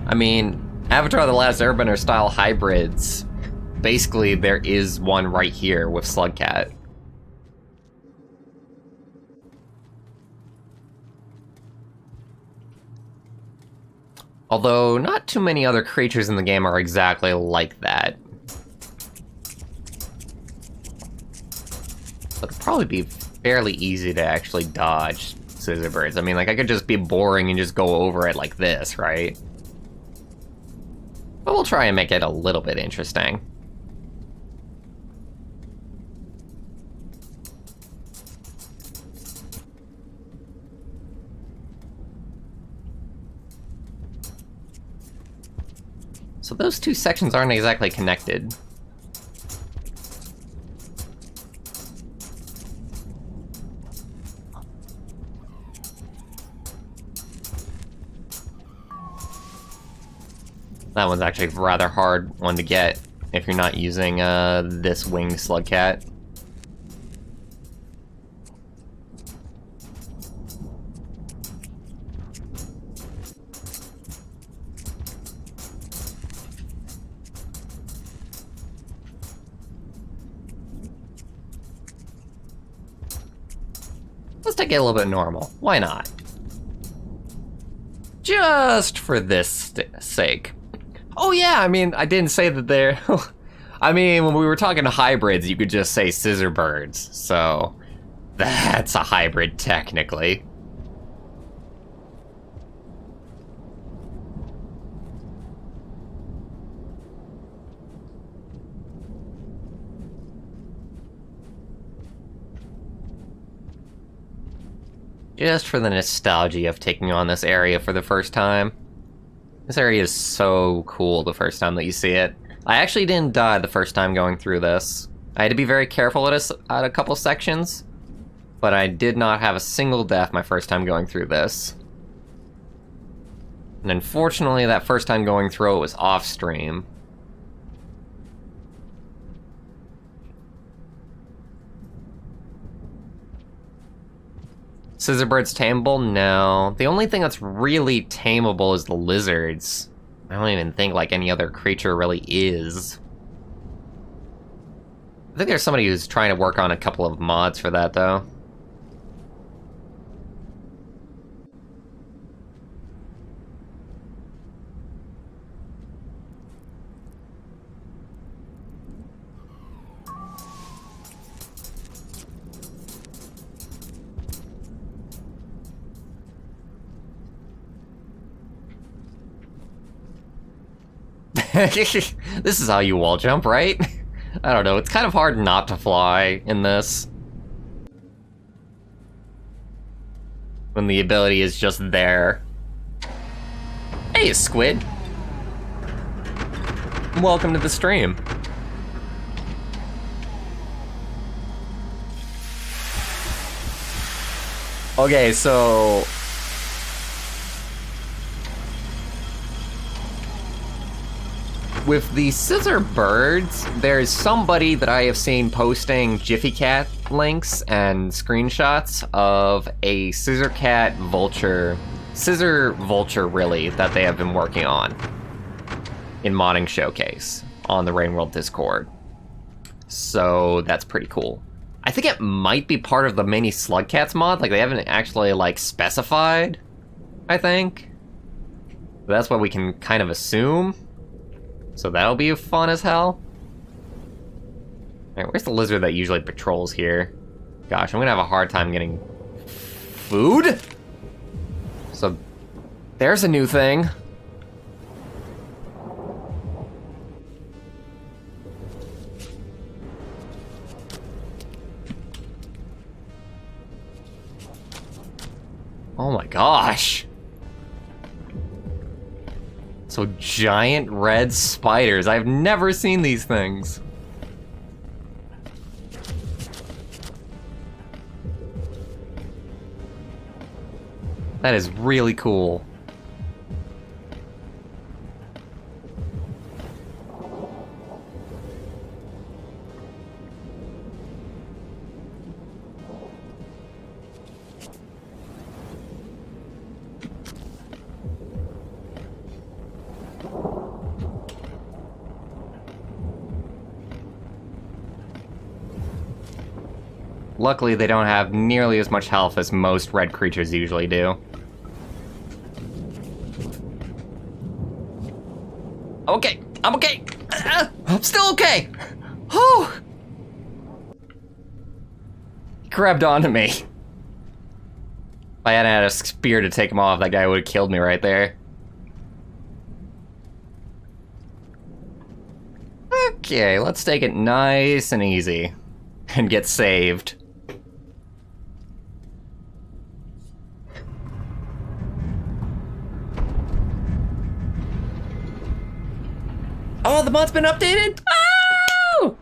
I mean, Avatar: The Last Airbender style hybrids, basically there is one right here with Slugcat. Although, not too many other creatures in the game are exactly like that. But it'd probably be fairly easy to actually dodge Scissorbirds. I mean, like, I could just be boring and just go over it like this, right? But we'll try and make it a little bit interesting. So those two sections aren't exactly connected. That one's actually a rather hard one to get if you're not using this winged Slugcat. Let's take it a little bit normal. Why not? Just for this sake. Oh yeah, I mean, I didn't say that they're... I mean, when we were talking to hybrids, you could just say Scissorbirds, so... That's a hybrid, technically. Just for the nostalgia of taking on this area for the first time. This area is so cool the first time that you see it. I actually didn't die the first time going through this. I had to be very careful at a couple sections, but I did not have a single death my first time going through this. And unfortunately, that first time going through it was off stream. Scissorbird's tameable? No. The only thing that's really tameable is the lizards. I don't even think like any other creature really is. I think there's somebody who's trying to work on a couple of mods for that, though. This is how you wall jump, right? I don't know, it's kind of hard not to fly in this. When the ability is just there. Hey, Squid! Welcome to the stream. Okay, so... with the scissor birds, there's somebody that I have seen posting Jiffy Cat links and screenshots of a scissor vulture really, that they have been working on in Modding Showcase on the Rain World Discord. So that's pretty cool. I think it might be part of the mini Slugcats mod, like they haven't actually like specified, I think. But that's what we can kind of assume. So that'll be fun as hell. Alright, where's the lizard that usually patrols here? Gosh, I'm gonna have a hard time getting food? So there's a new thing. Oh my gosh. So giant red spiders. I've never seen these things. That is really cool. Luckily, they don't have nearly as much health as most red creatures usually do. Okay, I'm okay. I'm still okay. Oh! He grabbed onto me. If I hadn't had a spear to take him off, that guy would have killed me right there. Okay, let's take it nice and easy. And get saved. Oh, the mod's been updated? Oh!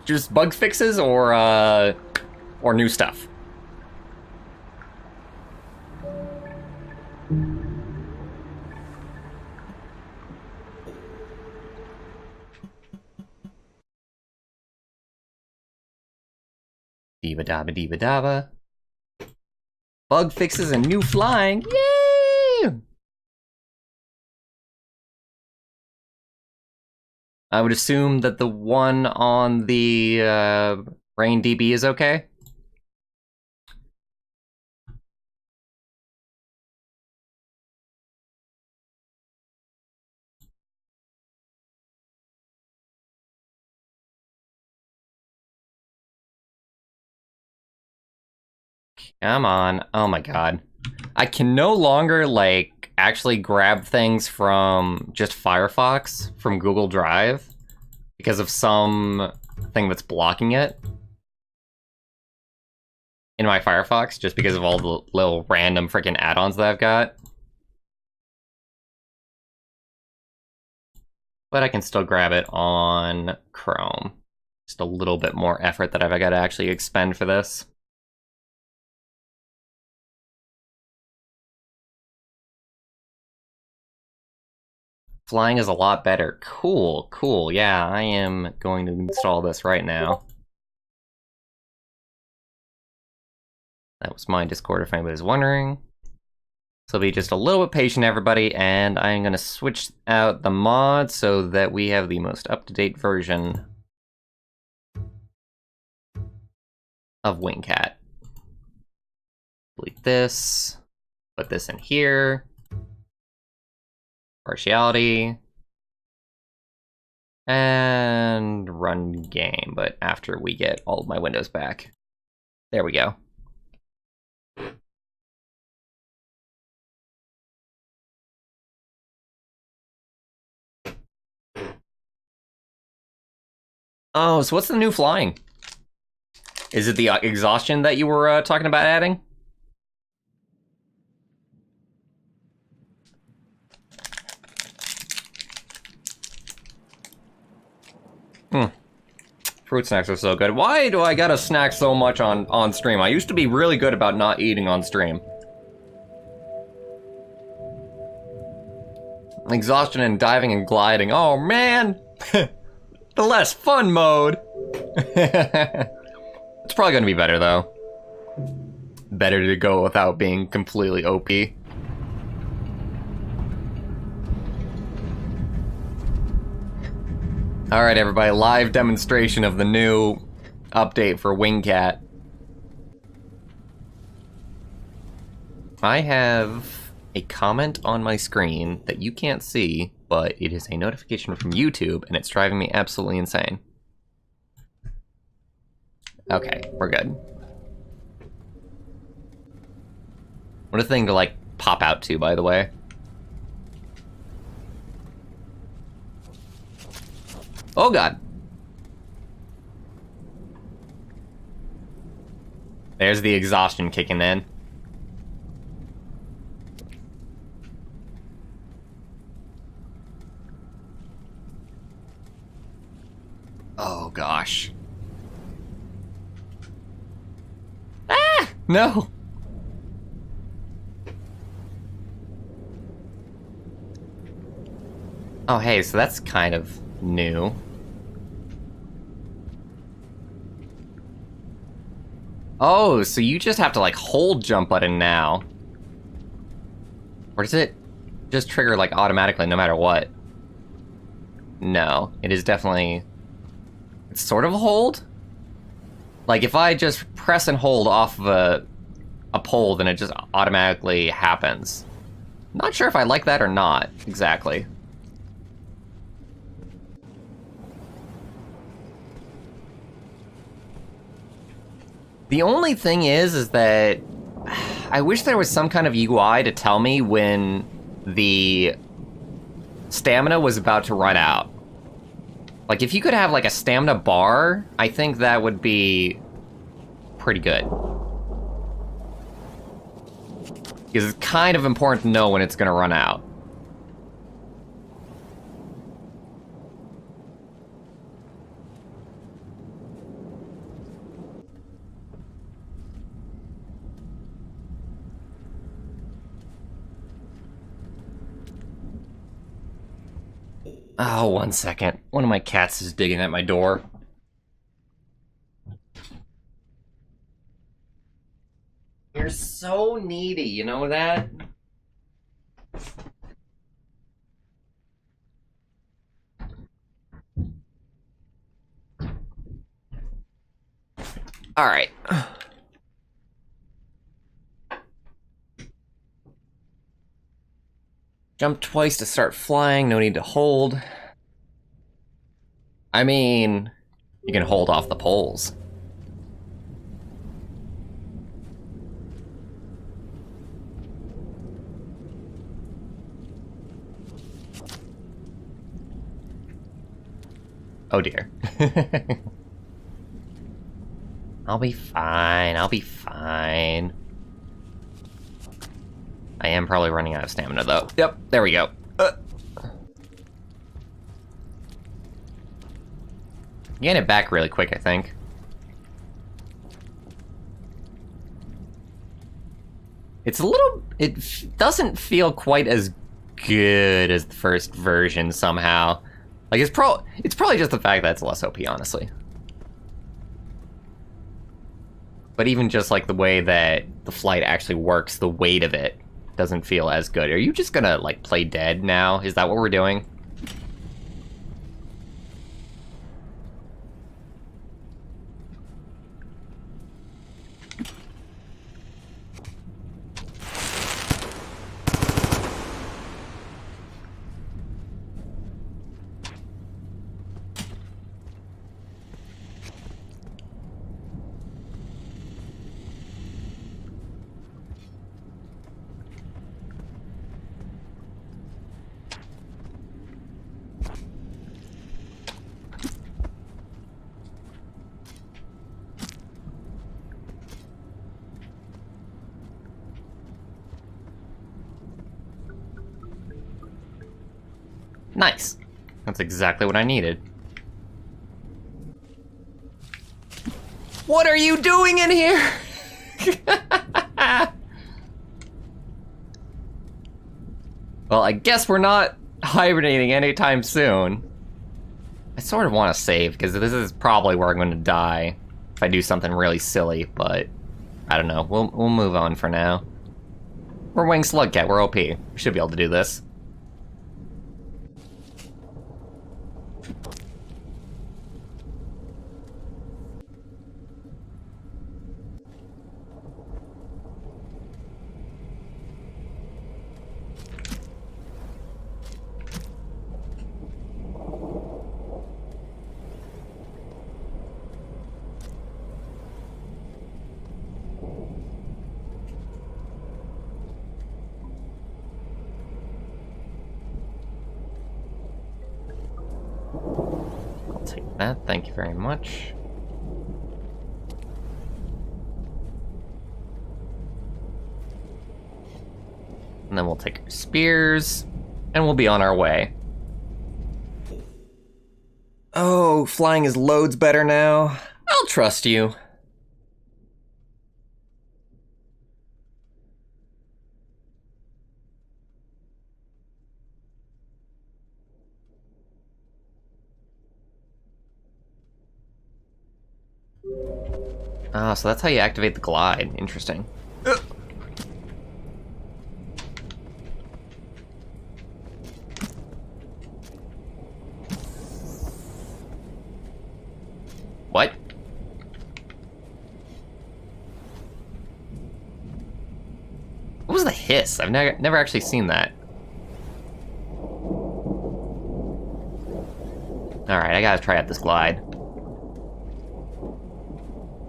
Just bug fixes or new stuff? Diva dabba diva dabba. Bug fixes and new flying. Yay! I would assume that the one on the Rain DB is okay. Come on. Oh my god. I can no longer, like, actually grab things from just Firefox from Google Drive because of some thing that's blocking it in my Firefox, just because of all the little random freaking add-ons that I've got. But I can still grab it on Chrome. Just a little bit more effort that I've got to actually expend for this. Flying is a lot better. Cool, cool. Yeah, I am going to install this right now. That was my Discord, if anybody's wondering. So be just a little bit patient, everybody, and I'm going to switch out the mod so that we have the most up-to-date version of Wingcat. Delete this, put this in here. Partiality. And run game, but after we get all of my windows back. There we go. Oh, so what's the new flying? Is it the exhaustion that you were talking about adding? Fruit snacks are so good. Why do I gotta snack so much on stream? I used to be really good about not eating on stream. Exhaustion and diving and gliding. Oh man! The less fun mode! It's probably gonna be better though. Better to go without being completely OP. Alright everybody, live demonstration of the new update for Wingcat. I have a comment on my screen that you can't see, but it is a notification from YouTube, and it's driving me absolutely insane. Okay, we're good. What a thing to, like, pop out to, by the way. Oh god. There's the exhaustion kicking in. Oh gosh. Ah! No! Oh hey, so that's kind of new. Oh, so you just have to like hold jump button now. Or does it just trigger like automatically no matter what? No, it is definitely... It's sort of a hold? Like if I just press and hold off of a pole, then it just automatically happens. Not sure if I like that or not, exactly. The only thing is that I wish there was some kind of UI to tell me when the stamina was about to run out. Like, if you could have, like, a stamina bar, I think that would be pretty good. Because it's kind of important to know when it's gonna run out. Oh, 1 second. One of my cats is digging at my door. You're so needy, you know that? Alright. Jump twice to start flying, no need to hold. I mean, you can hold off the poles. Oh dear. I'll be fine, I'll be fine. I am probably running out of stamina, though. Yep, there we go. Get it back really quick, I think. It's a little... It doesn't feel quite as good as the first version somehow. Like, it's probably just the fact that it's less OP, honestly. But even just, like, the way that the flight actually works, the weight of it doesn't feel as good. Are you just gonna, like, play dead now? Is that what we're doing? Nice. That's exactly what I needed. What are you doing in here? Well, I guess we're not hibernating anytime soon. I sort of want to save, because this is probably where I'm going to die if I do something really silly, but I don't know. We'll move on for now. We're Winged Slugcat, we're OP. We should be able to do this. I'll take that, thank you very much. And then we'll take our spears, and we'll be on our way. Oh, flying is loads better now. I'll trust you. Ah, so that's how you activate the glide. Interesting. What? What was the hiss? I've never actually seen that. Alright, I gotta try out this glide.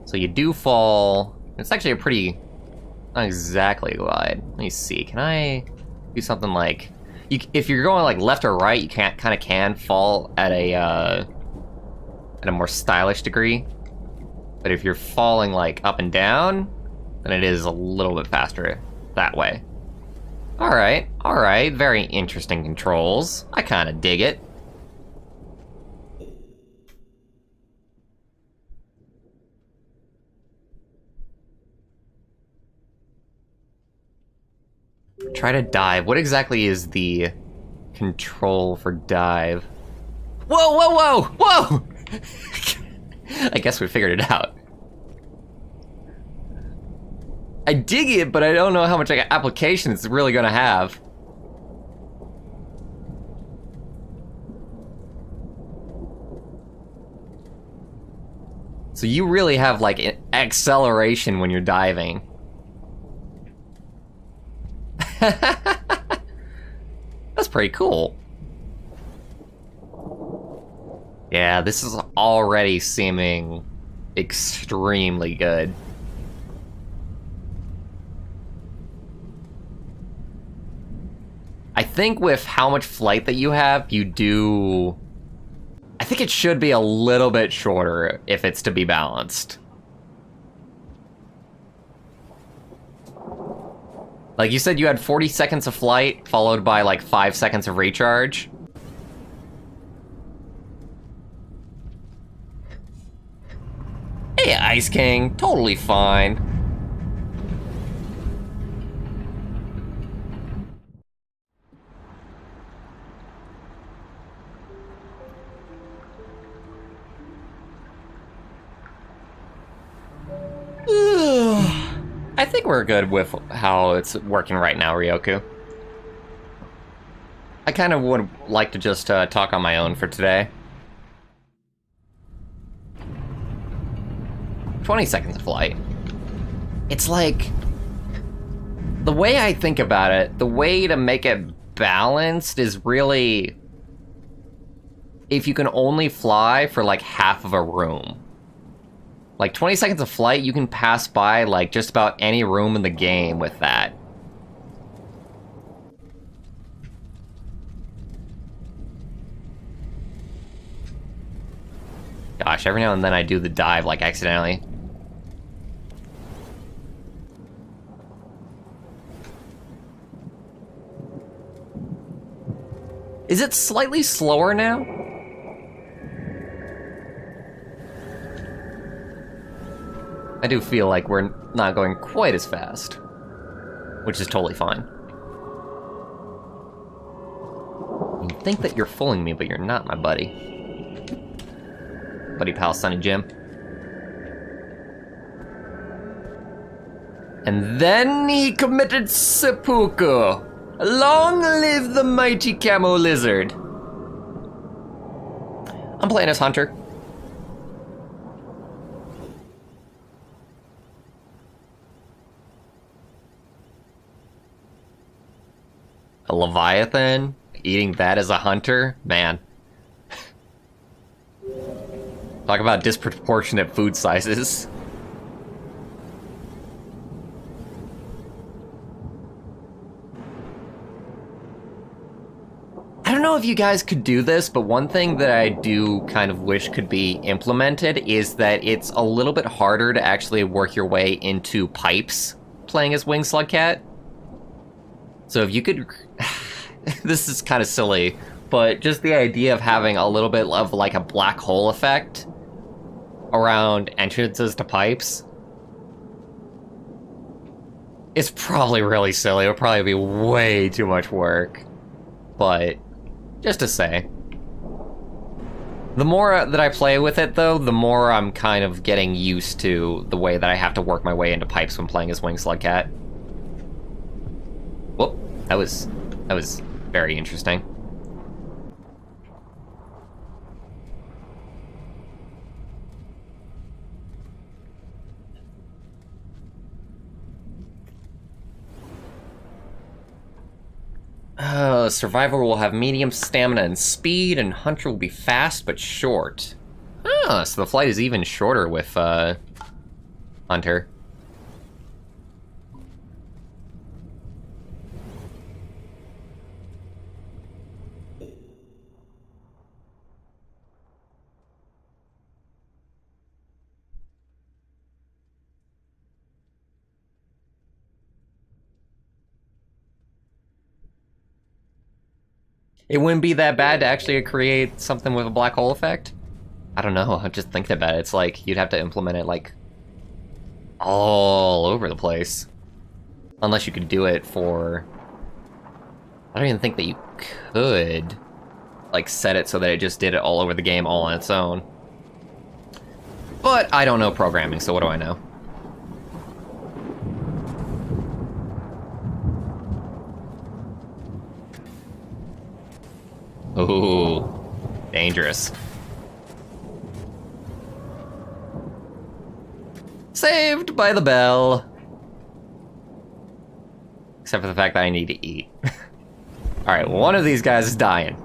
So you do fall... It's actually a pretty... Not exactly a glide. Let me see, can I do something like... if you're going like left or right, you kind of can fall at a more stylish degree. But if you're falling like up and down, then it is a little bit faster that way. Alright, very interesting controls. I kind of dig it. Try to dive. What exactly is the control for dive? Whoa, whoa, whoa, whoa! I guess we figured it out. I dig it, but I don't know how much application it's really gonna have. So you really have like an acceleration when you're diving. That's pretty cool. Yeah, this is already seeming extremely good. I think with how much flight that you have, you do... I think it should be a little bit shorter if it's to be balanced. Like you said, you had 40 seconds of flight, followed by like 5 seconds of recharge. Hey, Ice King. Totally fine. I think we're good with how it's working right now, Ryoku. I kind of would like to just talk on my own for today. 20 seconds of flight. It's like, the way I think about it, the way to make it balanced is really if you can only fly for like half of a room. Like 20 seconds of flight, you can pass by like just about any room in the game with that. Gosh, every now and then I do the dive like accidentally. Is it slightly slower now? I do feel like we're not going quite as fast, which is totally fine. You think that you're fooling me, but you're not, my buddy. Buddy pal, Sonny Jim. And then he committed seppuku. Long live the mighty camo lizard. I'm playing as Hunter. A Leviathan? Eating that as a hunter? Man. Talk about disproportionate food sizes. I don't know if you guys could do this, but one thing that I do kind of wish could be implemented is that it's a little bit harder to actually work your way into pipes playing as Winged Slugcat. So if you could... This is kind of silly, but just the idea of having a little bit of like a black hole effect around entrances to pipes. It's probably really silly. It'll probably be way too much work. But, just to say. The more that I play with it, though, the more I'm kind of getting used to the way that I have to work my way into pipes when playing as Winged Slugcat. Whoop. That was very interesting. Survivor will have medium stamina and speed, and Hunter will be fast but short. Ah, so the flight is even shorter with Hunter. It wouldn't be that bad to actually create something with a black hole effect? I don't know, I'm just thinking about it. It's like, you'd have to implement it, like, all over the place. Unless you could do it for... I don't even think that you could, like, set it so that it just did it all over the game all on its own. But I don't know programming, so what do I know? Ooh, dangerous. Saved by the bell. Except for the fact that I need to eat. Alright, one of these guys is dying.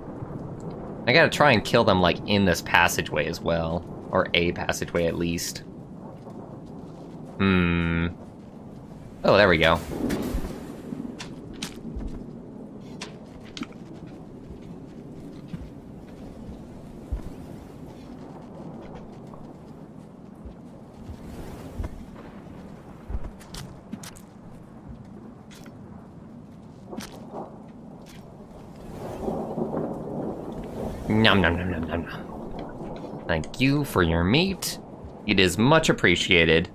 I gotta try and kill them, like, in this passageway as well. Or a passageway, at least. Oh, there we go. Nom nom nom nom nom nom. Thank you for your meat. It is much appreciated.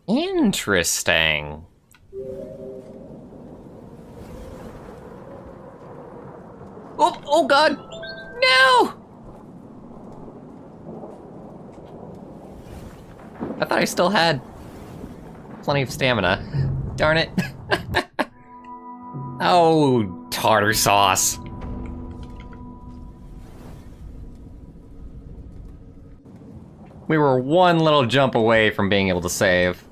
Interesting. Oh god! No! I thought I still had plenty of stamina. Darn it. Oh, tartar sauce. We were one little jump away from being able to save.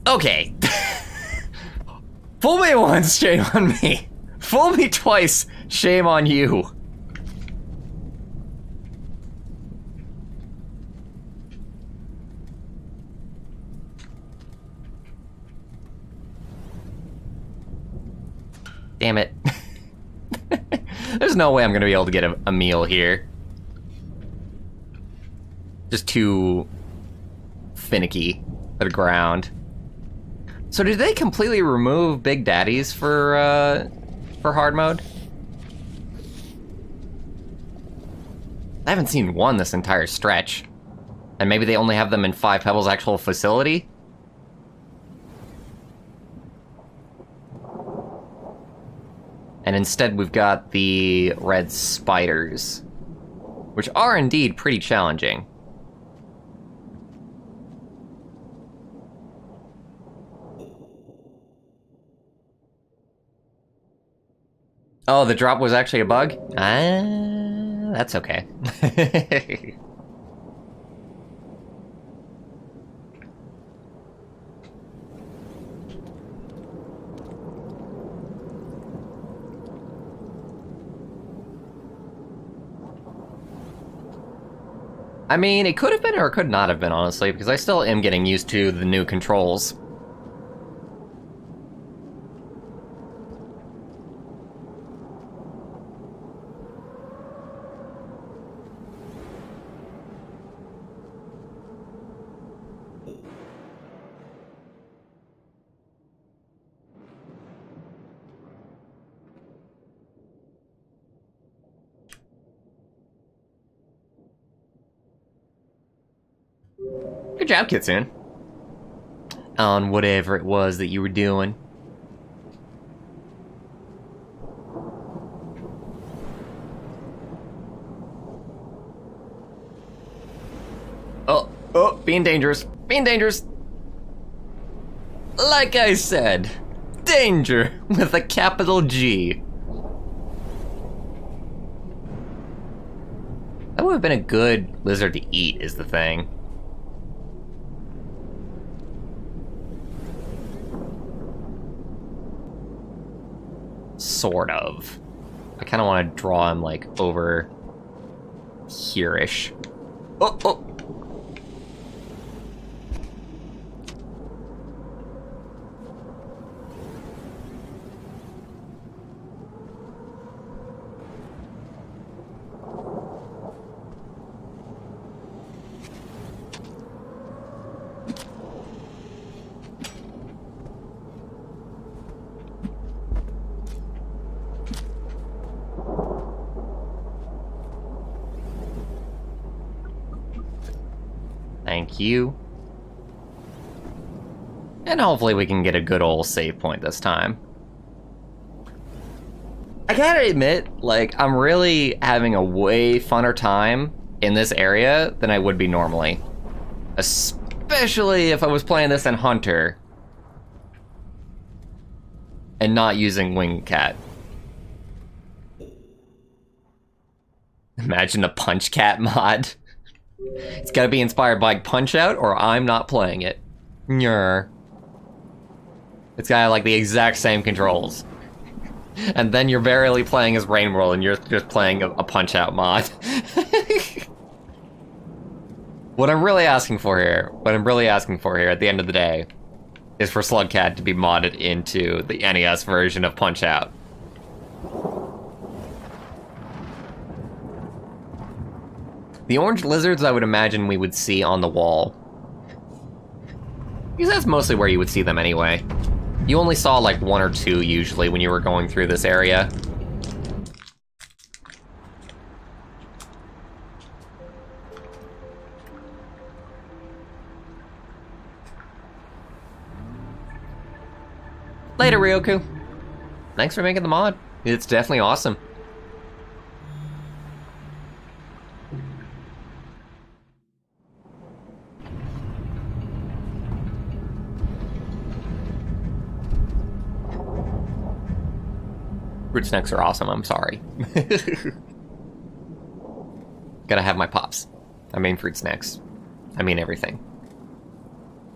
Okay. Fool me once, shame on me. Fool me twice, shame on you. Damn it. There's no way I'm gonna be able to get a meal here. Just too finicky to the ground. So did they completely remove Big Daddies for hard mode? I haven't seen one this entire stretch. And maybe they only have them in Five Pebbles' actual facility? And instead we've got the red spiders, which are indeed pretty challenging. Oh, the drop was actually a bug? Ah, that's okay. I mean, it could have been or it could not have been, honestly, because I still am getting used to the new controls. Good job, Kitsune. On whatever it was that you were doing. Oh, being dangerous. Being dangerous. Like I said, danger with a capital G. That would have been a good lizard to eat, is the thing. Sort of. I kind of want to draw him, like, over here-ish. Oh! Thank you. And hopefully we can get a good old save point this time. I gotta admit, like, I'm really having a way funner time in this area than I would be normally. Especially if I was playing this in Hunter and not using Wing Cat. Imagine a Punch Cat mod. It's gotta be inspired by Punch-Out or I'm not playing it. Nyeh. It's got like the exact same controls. And then you're barely playing as Rain World and you're just playing a Punch-Out mod. What I'm really asking for here, at the end of the day, is for Slugcat to be modded into the NES version of Punch-Out. The orange lizards I would imagine we would see on the wall. Because that's mostly where you would see them anyway. You only saw like 1 or 2 usually when you were going through this area. Later, Ryoku. Thanks for making the mod. It's definitely awesome. Fruit snacks are awesome, I'm sorry. Gotta have my pops. I mean fruit snacks. I mean everything.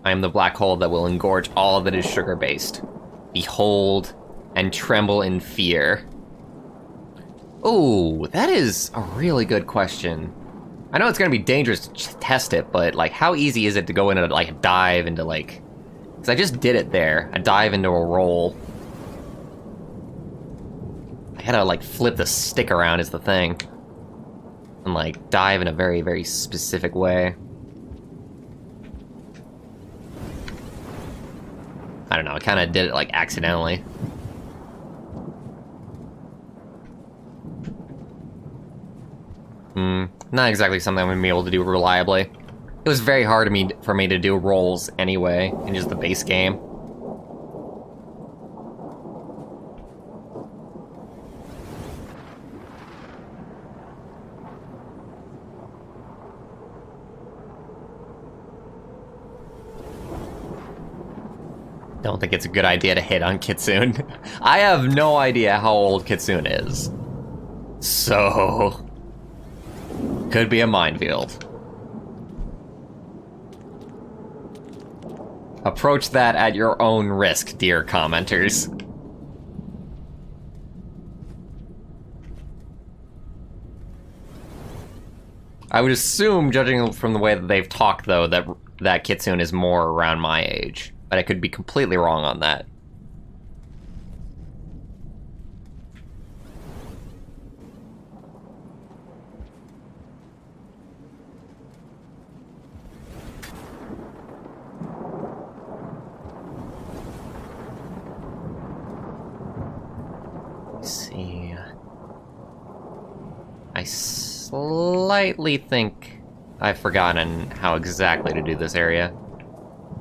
I am the black hole that will engorge all that is sugar-based. Behold and tremble in fear. Ooh, that is a really good question. I know it's gonna be dangerous to test it, but like, how easy is it to go in and like dive into like... Because I just did it there. A dive into a roll. I gotta like flip the stick around is the thing. And like dive in a very, very specific way. I don't know, I kinda did it like accidentally. Not exactly something I'm gonna be able to do reliably. It was very hard for me to do rolls anyway, in just the base game. Don't think it's a good idea to hit on Kitsune. I have no idea how old Kitsune is. So... could be a minefield. Approach that at your own risk, dear commenters. I would assume, judging from the way that they've talked, though, that Kitsune is more around my age. But I could be completely wrong on that. Let's see. I slightly think I've forgotten how exactly to do this area.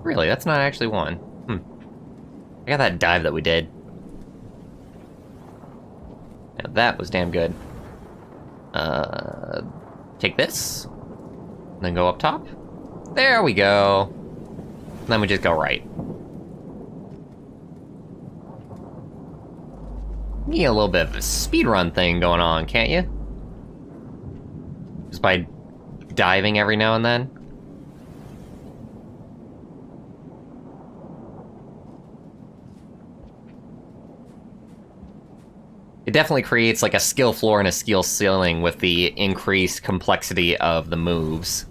Really, that's not actually one. I got that dive that we did. Now that was damn good. Take this. Then go up top. There we go. Then we just go right. You get a little bit of a speedrun thing going on, can't you? Just by diving every now and then. It definitely creates like a skill floor and a skill ceiling with the increased complexity of the moves.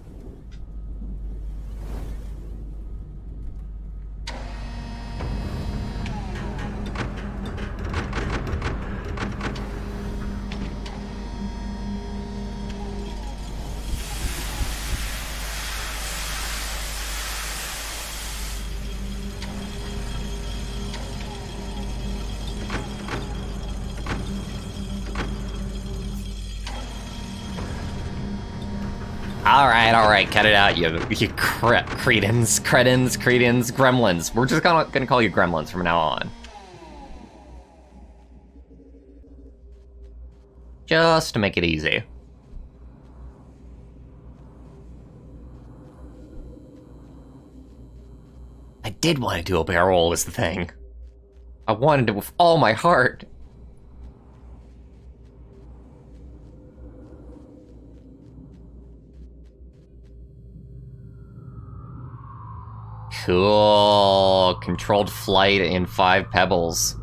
Alright, cut it out, you cretins, gremlins. We're just gonna call you gremlins from now on. Just to make it easy. I did want to do a barrel roll is the thing. I wanted it with all my heart. Cool. Controlled flight in 5 pebbles.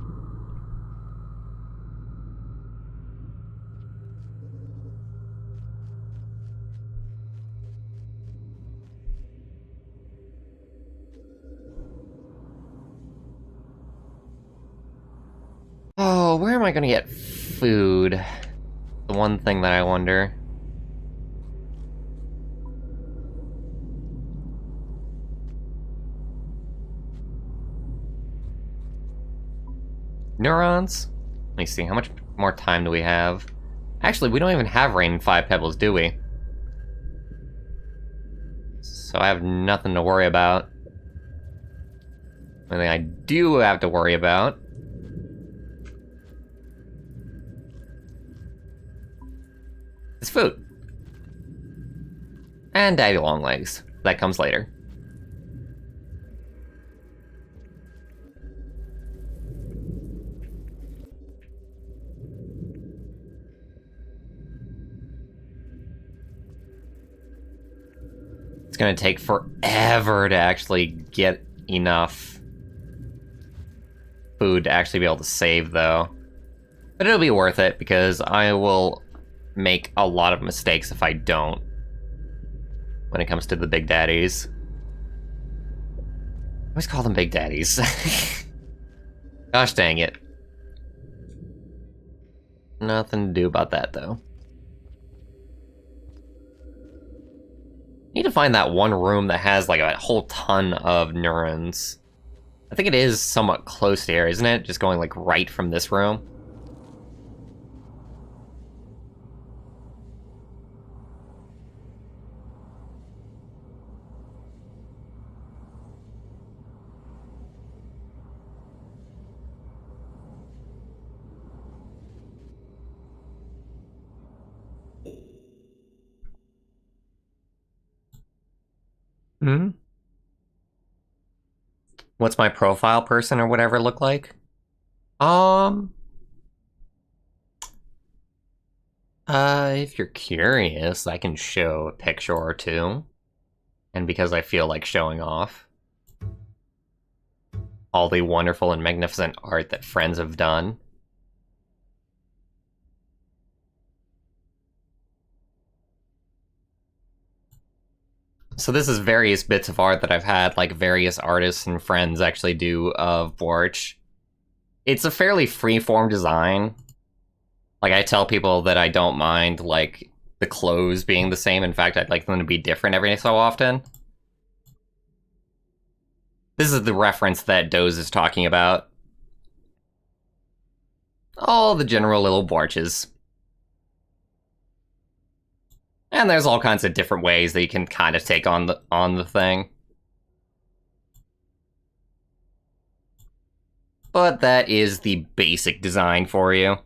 where am I gonna get food? The one thing that I wonder. Neurons? Let me see, how much more time do we have? Actually, we don't even have rain and 5 pebbles, do we? So I have nothing to worry about. The only thing I do have to worry about is food. And Daddy Longlegs. That comes later. It's gonna take forever to actually get enough food to actually be able to save, though. But it'll be worth it, because I will make a lot of mistakes if I don't when it comes to the Big Daddies. I always call them Big Daddies. Gosh dang it. Nothing to do about that, though. Need to find that one room that has like a whole ton of neurons. I think it is somewhat close to here, isn't it? Just going like right from this room. Hmm? What's my profile person or whatever look like? If you're curious, I can show a picture or two. And because I feel like showing off all the wonderful and magnificent art that friends have done. So this is various bits of art that I've had, like, various artists and friends actually do of Bwarch. It's a fairly free-form design. Like, I tell people that I don't mind, like, the clothes being the same. In fact, I'd like them to be different every so often. This is the reference that Doze is talking about. All the general little Bwarches. And there's all kinds of different ways that you can kind of take on the thing. But that is the basic design for you.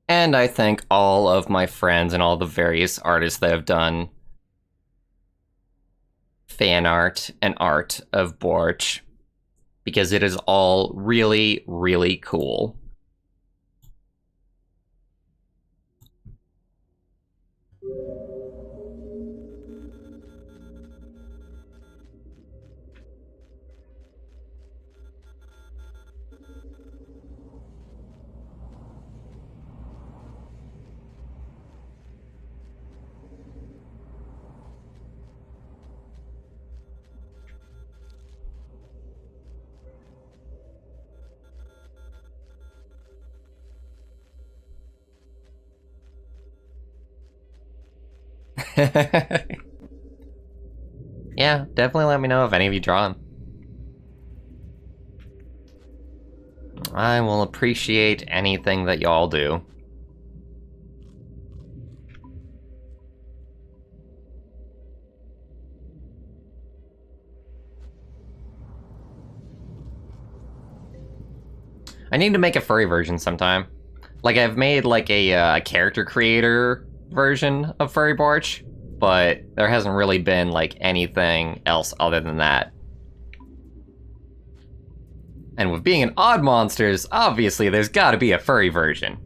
And I thank all of my friends and all the various artists that have done fan art and art of Bwarch, because it is all really, really cool. Yeah, definitely let me know if any of you draw them. I will appreciate anything that y'all do. I need to make a furry version sometime. Like, I've made like a character creator version of Furry Bwarch, but there hasn't really been like anything else other than that. And with being an Odd Monsters, obviously there's gotta be a furry version.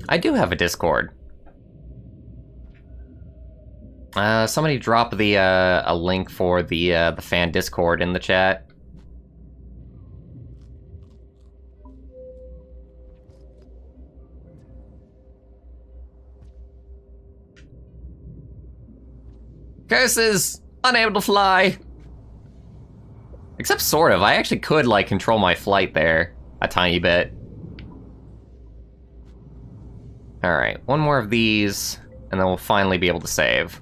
I do have a Discord. Somebody drop the a link for the fan Discord in the chat. Curses! Unable to fly! Except sort of. I actually could, like, control my flight there a tiny bit. Alright, one more of these, and then we'll finally be able to save.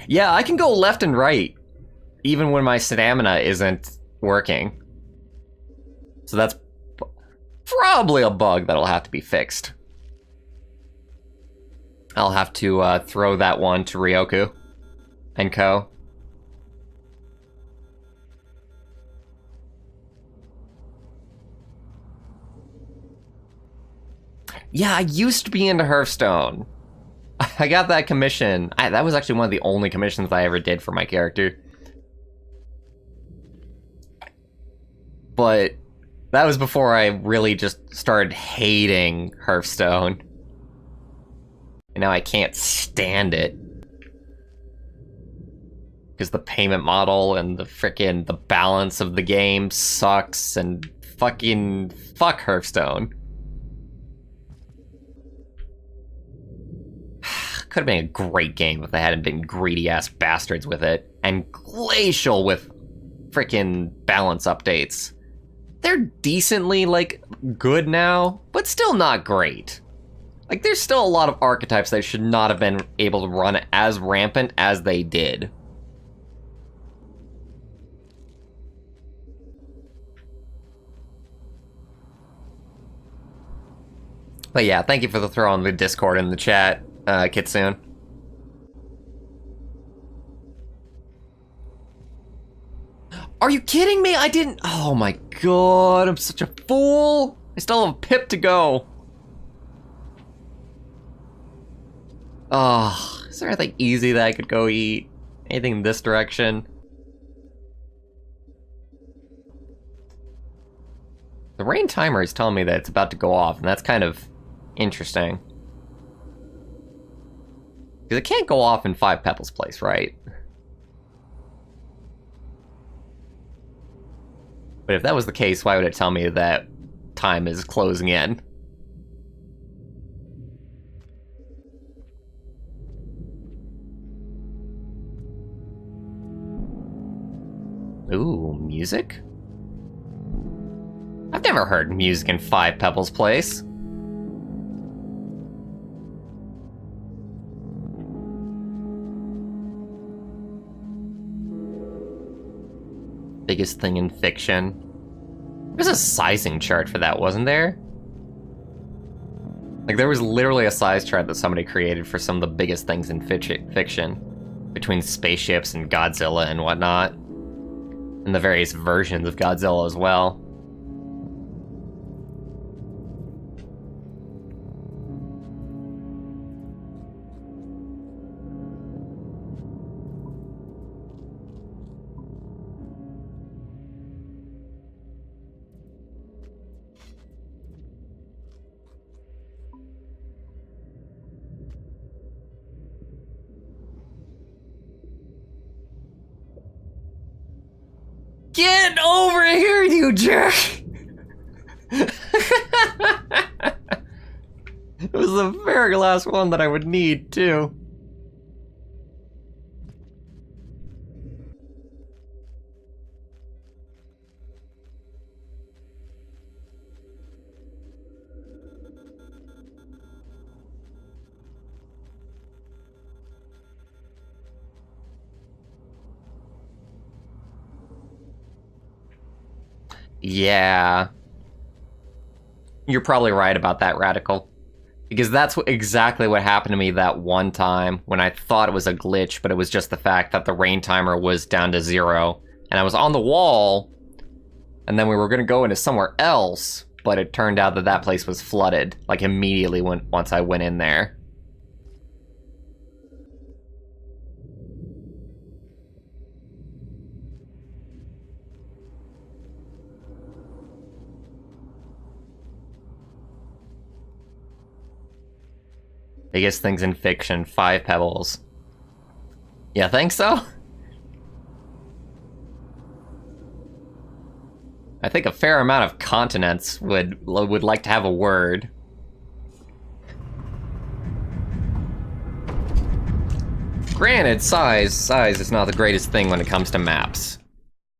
Yeah, I can go left and right, even when my stamina isn't working. So that's probably a bug that'll have to be fixed. I'll have to throw that one to Ryoku and co. Yeah, I used to be into Hearthstone. I got that commission. That was actually one of the only commissions I ever did for my character. But that was before I really just started hating Hearthstone. And now I can't stand it. Because the payment model and the balance of the game sucks, and fuck Hearthstone. Could have been a great game if they hadn't been greedy-ass bastards with it. And glacial with frickin' balance updates. They're decently, like, good now, but still not great. Like, there's still a lot of archetypes that should not have been able to run as rampant as they did. But yeah, thank you for the throw on the Discord and the chat, Kitsune. Are you kidding me? I didn't... Oh my god, I'm such a fool! I still have a pip to go. Oh, is there anything easy that I could go eat? Anything in this direction? The rain timer is telling me that it's about to go off, and that's kind of interesting. Because it can't go off in 5 Pebbles Place, right? But if that was the case, why would it tell me that time is closing in? Ooh, music? I've never heard music in 5 Pebbles Place. Biggest thing in fiction. There's a sizing chart for that, wasn't there? Like, there was literally a size chart that somebody created for some of the biggest things in fiction. Between spaceships and Godzilla and whatnot. And the various versions of Godzilla as well. Get over here, you jerk! It was the very last one that I would need, too. Yeah. You're probably right about that, Radical. Because that's exactly what happened to me that one time when I thought it was a glitch, but it was just the fact that the rain timer was down to 0. And I was on the wall, and then we were going to go into somewhere else, but it turned out that that place was flooded, like immediately once I went in there. Biggest things in fiction, 5 Pebbles. Yeah, think so? I think a fair amount of continents would like to have a word. Granted, size is not the greatest thing when it comes to maps.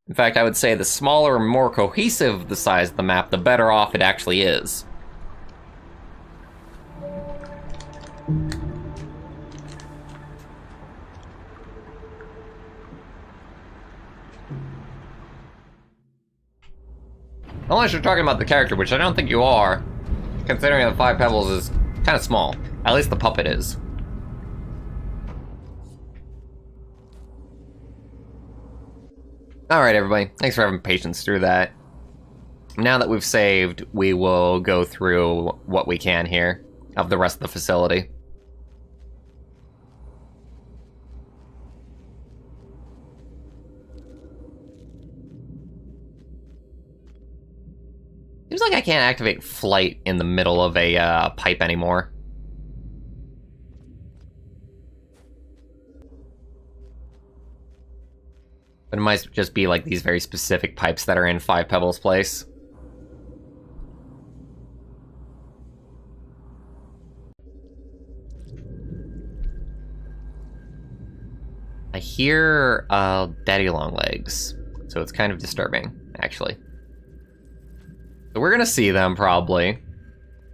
In fact, I would say the smaller and more cohesive the size of the map, the better off it actually is. Unless you're talking about the character, which I don't think you are, considering that 5 Pebbles is kind of small. At least the puppet is. Alright everybody, thanks for having patience through that. Now that we've saved, we will go through what we can here of the rest of the facility. Seems like I can't activate flight in the middle of a pipe anymore. But it might just be like these very specific pipes that are in 5 Pebbles Place. I hear Daddy Longlegs, so it's kind of disturbing, actually. So we're gonna see them, probably.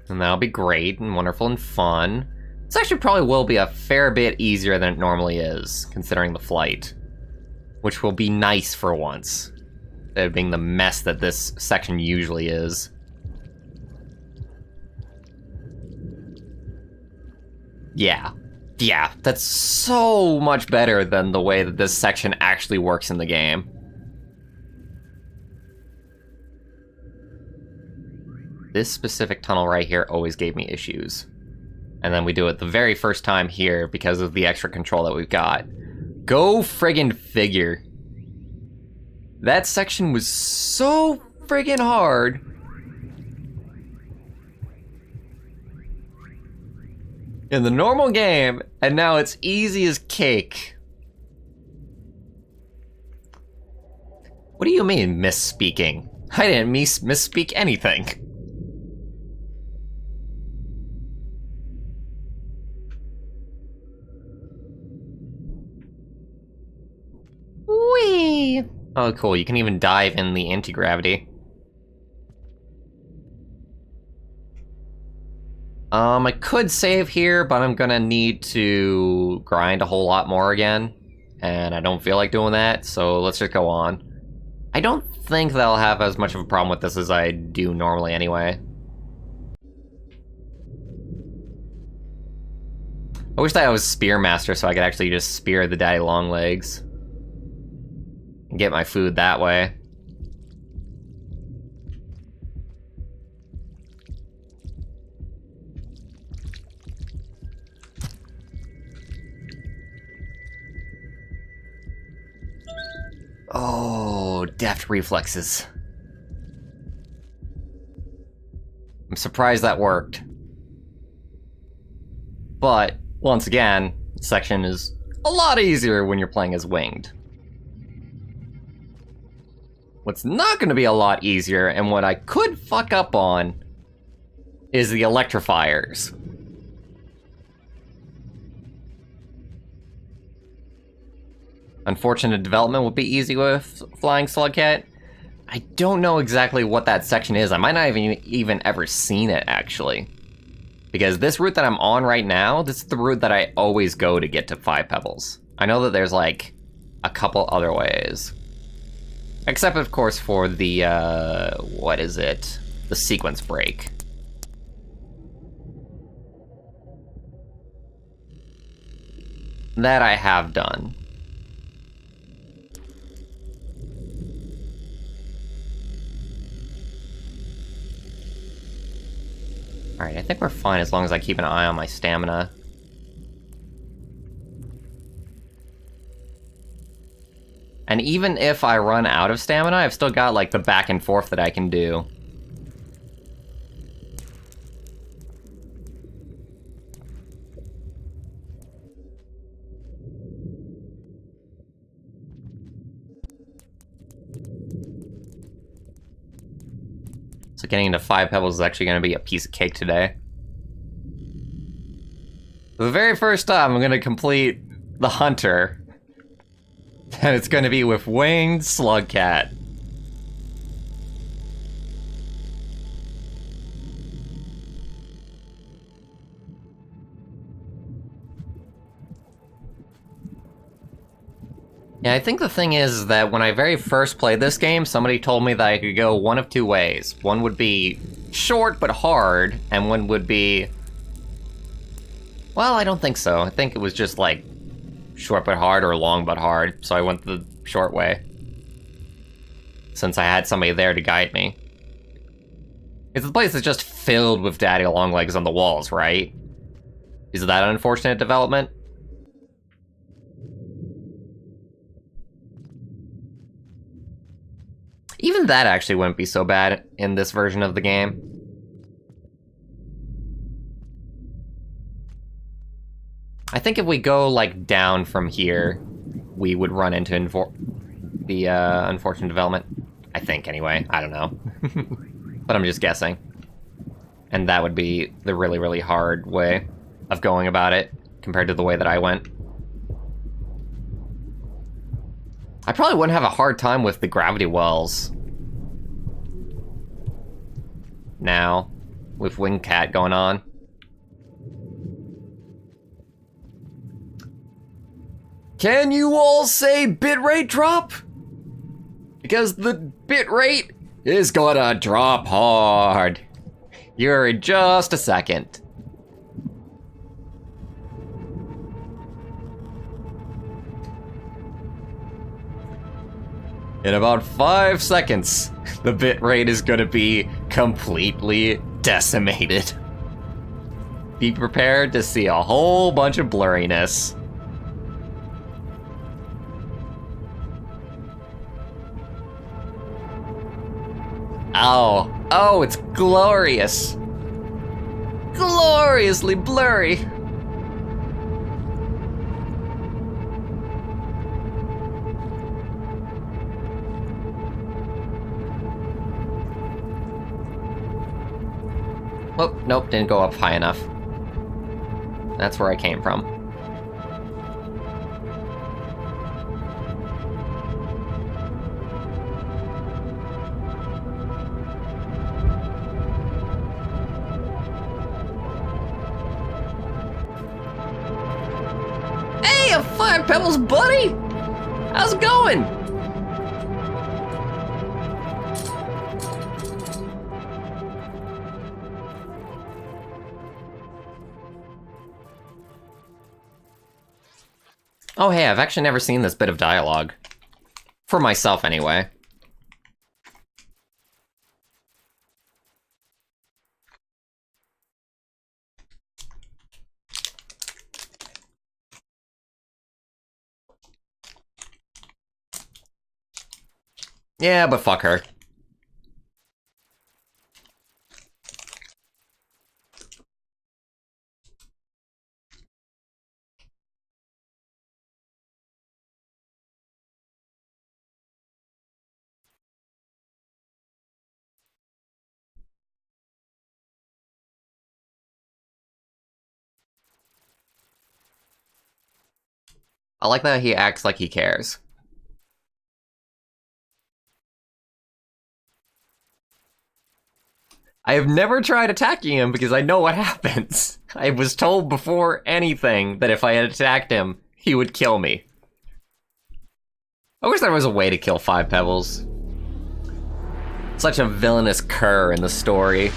And that'll be great and wonderful and fun. This actually probably will be a fair bit easier than it normally is, considering the flight. Which will be nice for once. Instead of being the mess that this section usually is. Yeah. Yeah, that's so much better than the way that this section actually works in the game. This specific tunnel right here always gave me issues. And then we do it the very first time here because of the extra control that we've got. Go friggin' figure. That section was so friggin' hard. In the normal game, and now it's easy as cake. What do you mean, misspeaking? I didn't misspeak anything. Whee! Oh, cool, you can even dive in the anti-gravity. I could save here, but I'm gonna need to grind a whole lot more again. And I don't feel like doing that, so let's just go on. I don't think that I'll have as much of a problem with this as I do normally anyway. I wish that I was Spearmaster so I could actually just spear the Daddy Longlegs. And get my food that way. Oh, deft reflexes. I'm surprised that worked. But, once again, this section is a lot easier when you're playing as Winged. What's not going to be a lot easier, and what I could fuck up on, is the electrifiers. Unfortunate development would be easy with Flying Slugcat. I don't know exactly what that section is. I might not have even ever seen it, actually. Because this route that I'm on right now, this is the route that I always go to get to 5 Pebbles. I know that there's, like, a couple other ways. Except, of course, for the, what is it? The sequence break. That I have done. Alright, I think we're fine as long as I keep an eye on my stamina. And even if I run out of stamina, I've still got, like, the back and forth that I can do. So getting into 5 Pebbles is actually going to be a piece of cake today. For the very first time, I'm going to complete the hunter, then it's gonna be with winged slugcat. Yeah, I think the thing is that when I very first played this game, somebody told me that I could go one of two ways. One would be short but hard, and one would be... Well, I don't think so. I think it was just like short but hard or long but hard, so I went the short way. Since I had somebody there to guide me. It's the place that's just filled with daddy longlegs on the walls, right? Is that an unfortunate development? Even that actually wouldn't be so bad in this version of the game. I think if we go, like, down from here, we would run into the unfortunate development. I think, anyway. I don't know. But I'm just guessing. And that would be the really, really hard way of going about it, compared to the way that I went. I probably wouldn't have a hard time with the gravity wells. Now, with Wingcat going on. Can you all say bitrate drop? Because the bitrate is gonna drop hard. You're in just a second. In about 5 seconds, the bitrate is gonna be completely decimated. Be prepared to see a whole bunch of blurriness. Oh, it's glorious. Gloriously blurry. Oh, nope, didn't go up high enough. That's where I came from. Hey, a 5 Pebbles buddy! How's it going? Oh hey, I've actually never seen this bit of dialogue. For myself, anyway. Yeah, but fuck her. I like that he acts like he cares. I have never tried attacking him because I know what happens. I was told before anything that if I had attacked him, he would kill me. I wish there was a way to kill 5 Pebbles. Such a villainous cur in the story.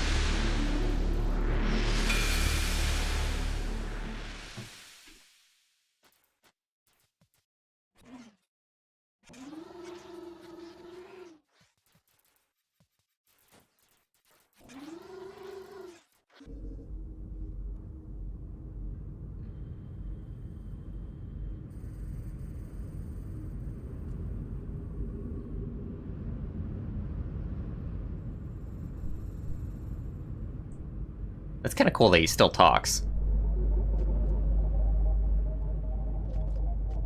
It's kind of cool that he still talks.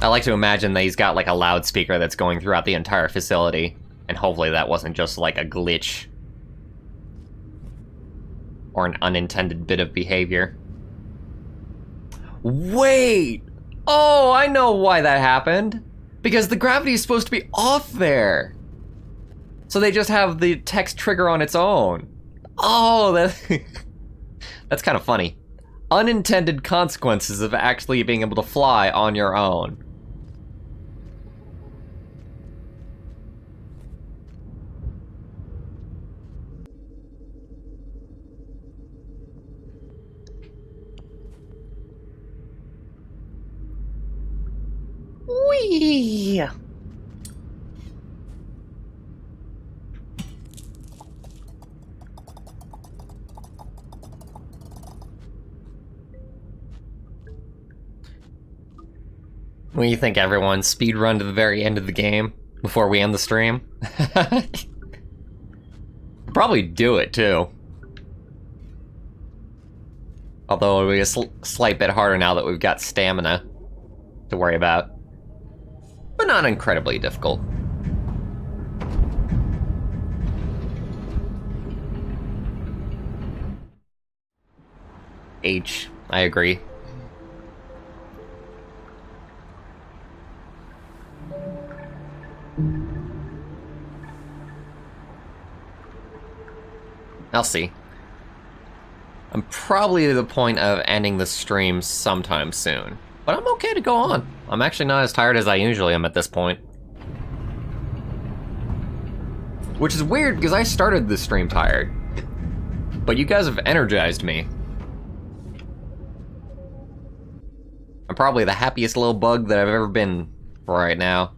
I like to imagine that he's got like a loudspeaker that's going throughout the entire facility, and hopefully that wasn't just like a glitch or an unintended bit of behavior. Wait! Oh, I know why that happened. Because the gravity is supposed to be off there. So they just have the text trigger on its own. Oh, that's kind of funny. Unintended consequences of actually being able to fly on your own. Whee! What do you think, everyone? Speed run to the very end of the game before we end the stream? Probably do it, too. Although it'll be a slight bit harder now that we've got stamina to worry about. But not incredibly difficult. H, I agree. I'll see. I'm probably to the point of ending the stream sometime soon. But I'm okay to go on. I'm actually not as tired as I usually am at this point. Which is weird, because I started this stream tired. But you guys have energized me. I'm probably the happiest little bug that I've ever been right now.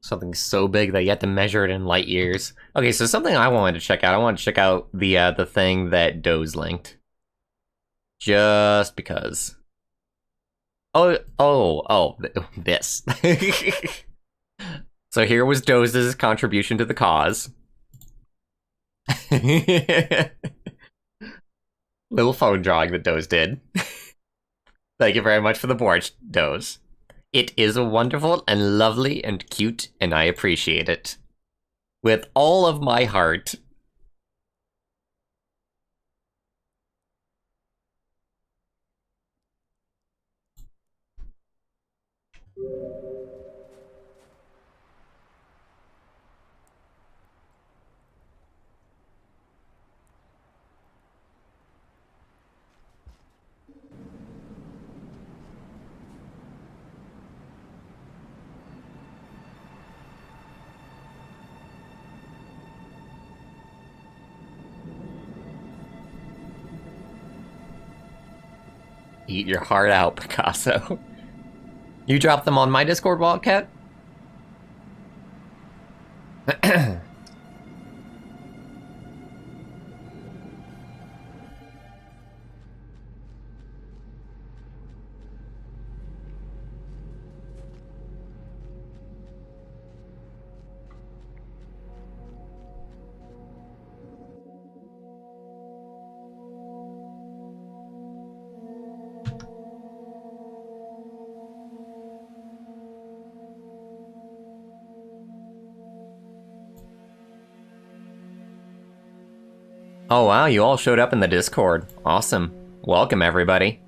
Something so big that you have to measure it in light years. Okay, so something I wanted to check out. I wanted to check out the thing that Doze linked. Just because. Oh, this. So here was Doze's contribution to the cause. Little phone drawing that Doze did. Thank you very much for the Bwarch, Doze. It is wonderful and lovely and cute, and I appreciate it. With all of my heart. Eat your heart out, Picasso. You dropped them on my Discord, Wildcat? Oh wow, you all showed up in the Discord. Awesome. Welcome, everybody.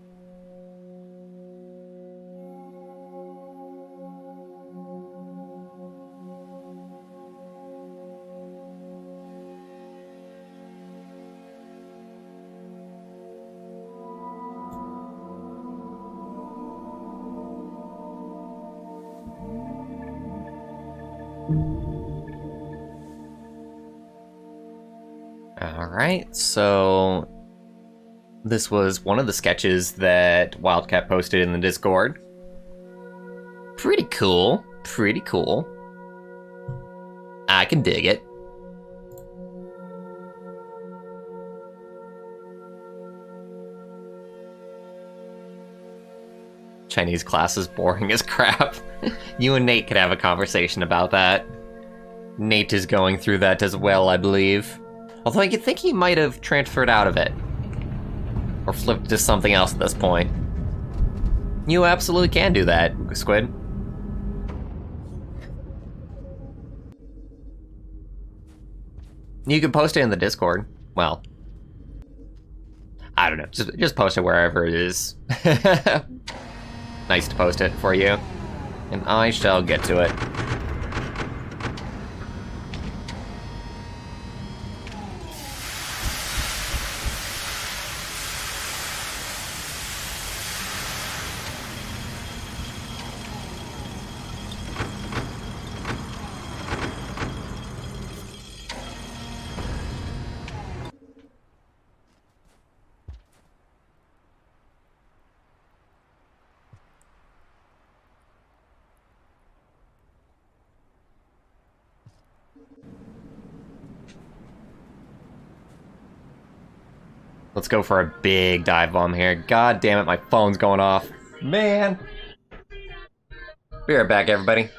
Alright, so this was one of the sketches that Wildcat posted in the Discord. Pretty cool. Pretty cool. I can dig it. Chinese class is boring as crap. You and Nate could have a conversation about that. Nate is going through that as well, I believe. Although I think he might have transferred out of it. Or flipped to something else at this point. You absolutely can do that, Squid. You can post it in the Discord. Well, I don't know. Just post it wherever it is. Nice to post it for you. And I shall get to it. Let's go for a big dive bomb here. God damn it, my phone's going off. Man! Be right back, everybody.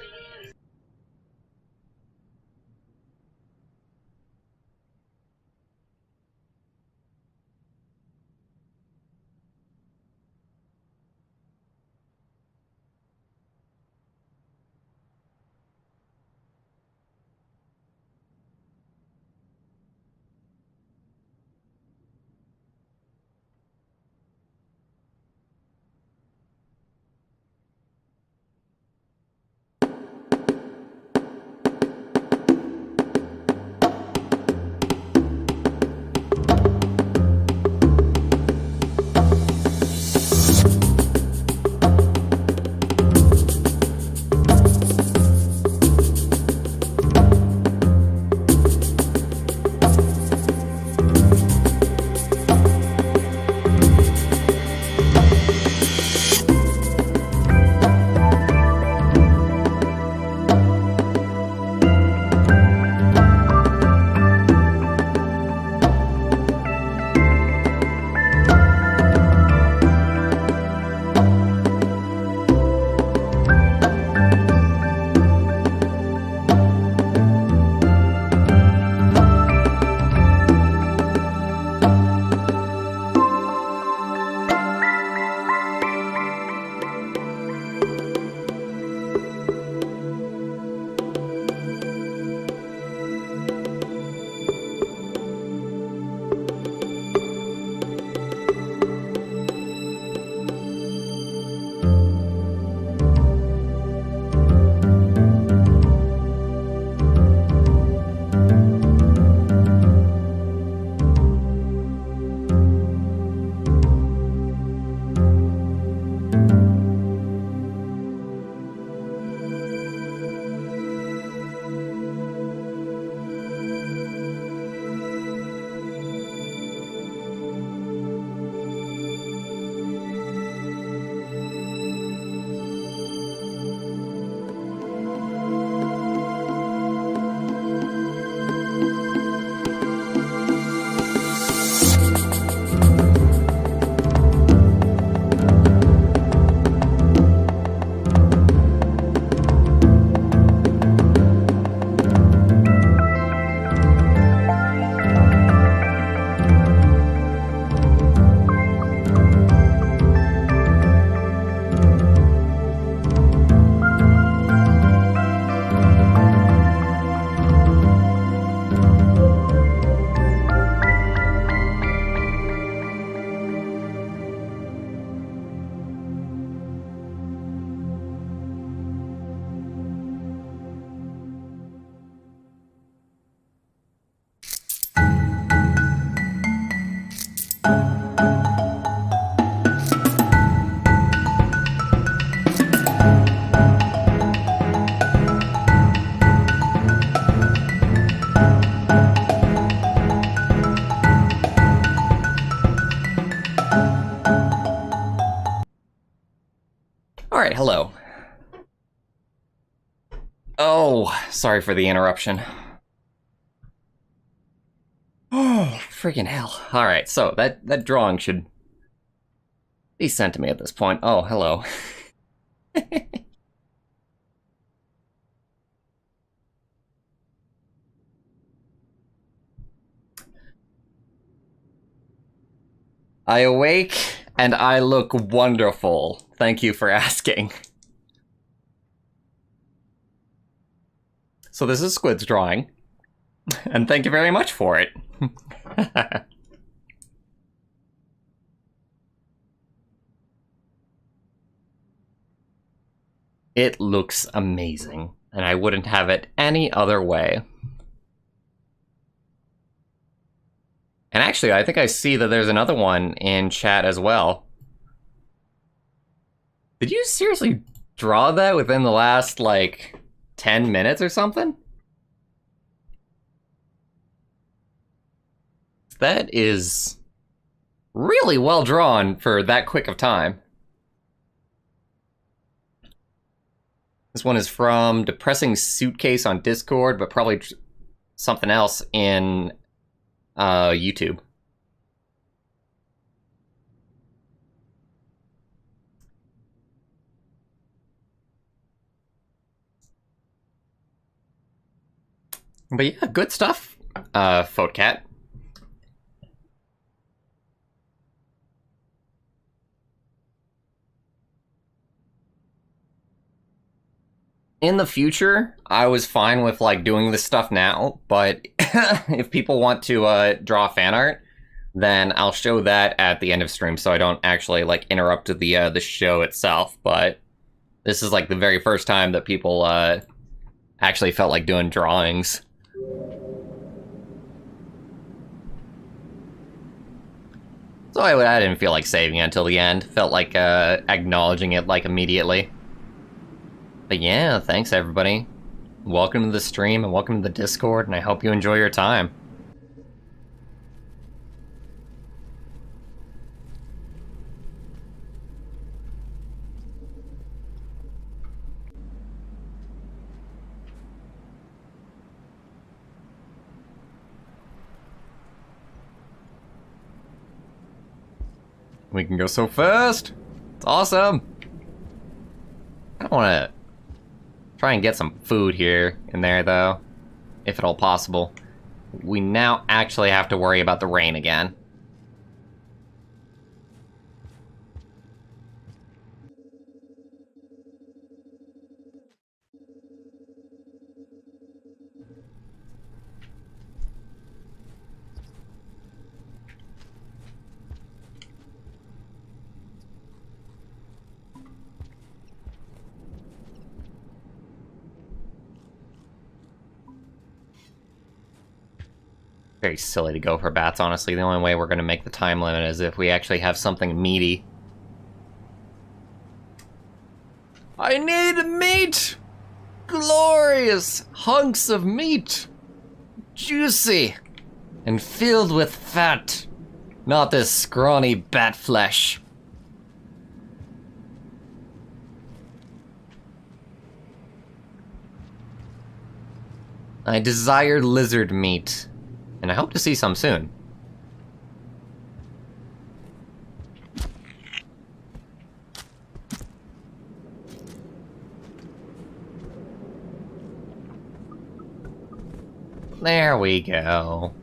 Alright, hello. Oh, sorry for the interruption. Oh, freaking hell. Alright, so that drawing should be sent to me at this point. Oh, hello. I awake and I look wonderful. Thank you for asking. So this is Squid's drawing. And thank you very much for it. It looks amazing, and I wouldn't have it any other way. And actually, I think I see that there's another one in chat as well. Did you seriously draw that within the last, like, 10 minutes or something? That is really well drawn for that quick of time. This one is from Depressing Suitcase on Discord, but probably something else in YouTube. But yeah, good stuff, Foatcat. In the future, I was fine with like doing this stuff now, but if people want to draw fan art, then I'll show that at the end of stream, so I don't actually like interrupt the show itself. But this is like the very first time that people actually felt like doing drawings. So I didn't feel like saving it until the end. Felt like acknowledging it like immediately. But yeah, thanks everybody. Welcome to the stream and welcome to the Discord, and I hope you enjoy your time. We can go so fast! It's awesome! I want to try and get some food here and there, though, if at all possible. We now actually have to worry about the rain again. Very silly to go for bats, honestly. The only way we're going to make the time limit is if we actually have something meaty. I need meat! Glorious hunks of meat! Juicy! And filled with fat! Not this scrawny bat flesh. I desire lizard meat. And I hope to see some soon. There we go.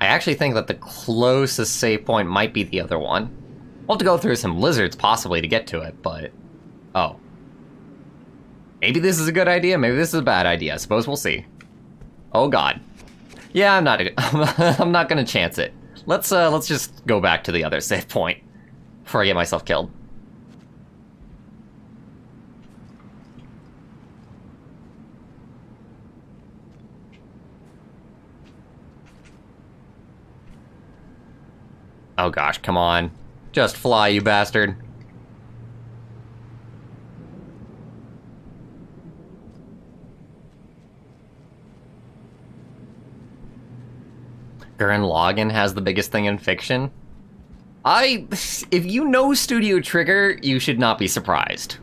I actually think that the closest save point might be the other one. We'll have to go through some lizards possibly to get to it, but... Oh. Maybe this is a good idea, maybe this is a bad idea. I suppose we'll see. Oh god. Yeah, I'm not gonna chance it. Let's just go back to the other save point before I get myself killed. Oh gosh, come on. Just fly, you bastard. Gurren Lagann has the biggest thing in fiction. If you know Studio Trigger, you should not be surprised.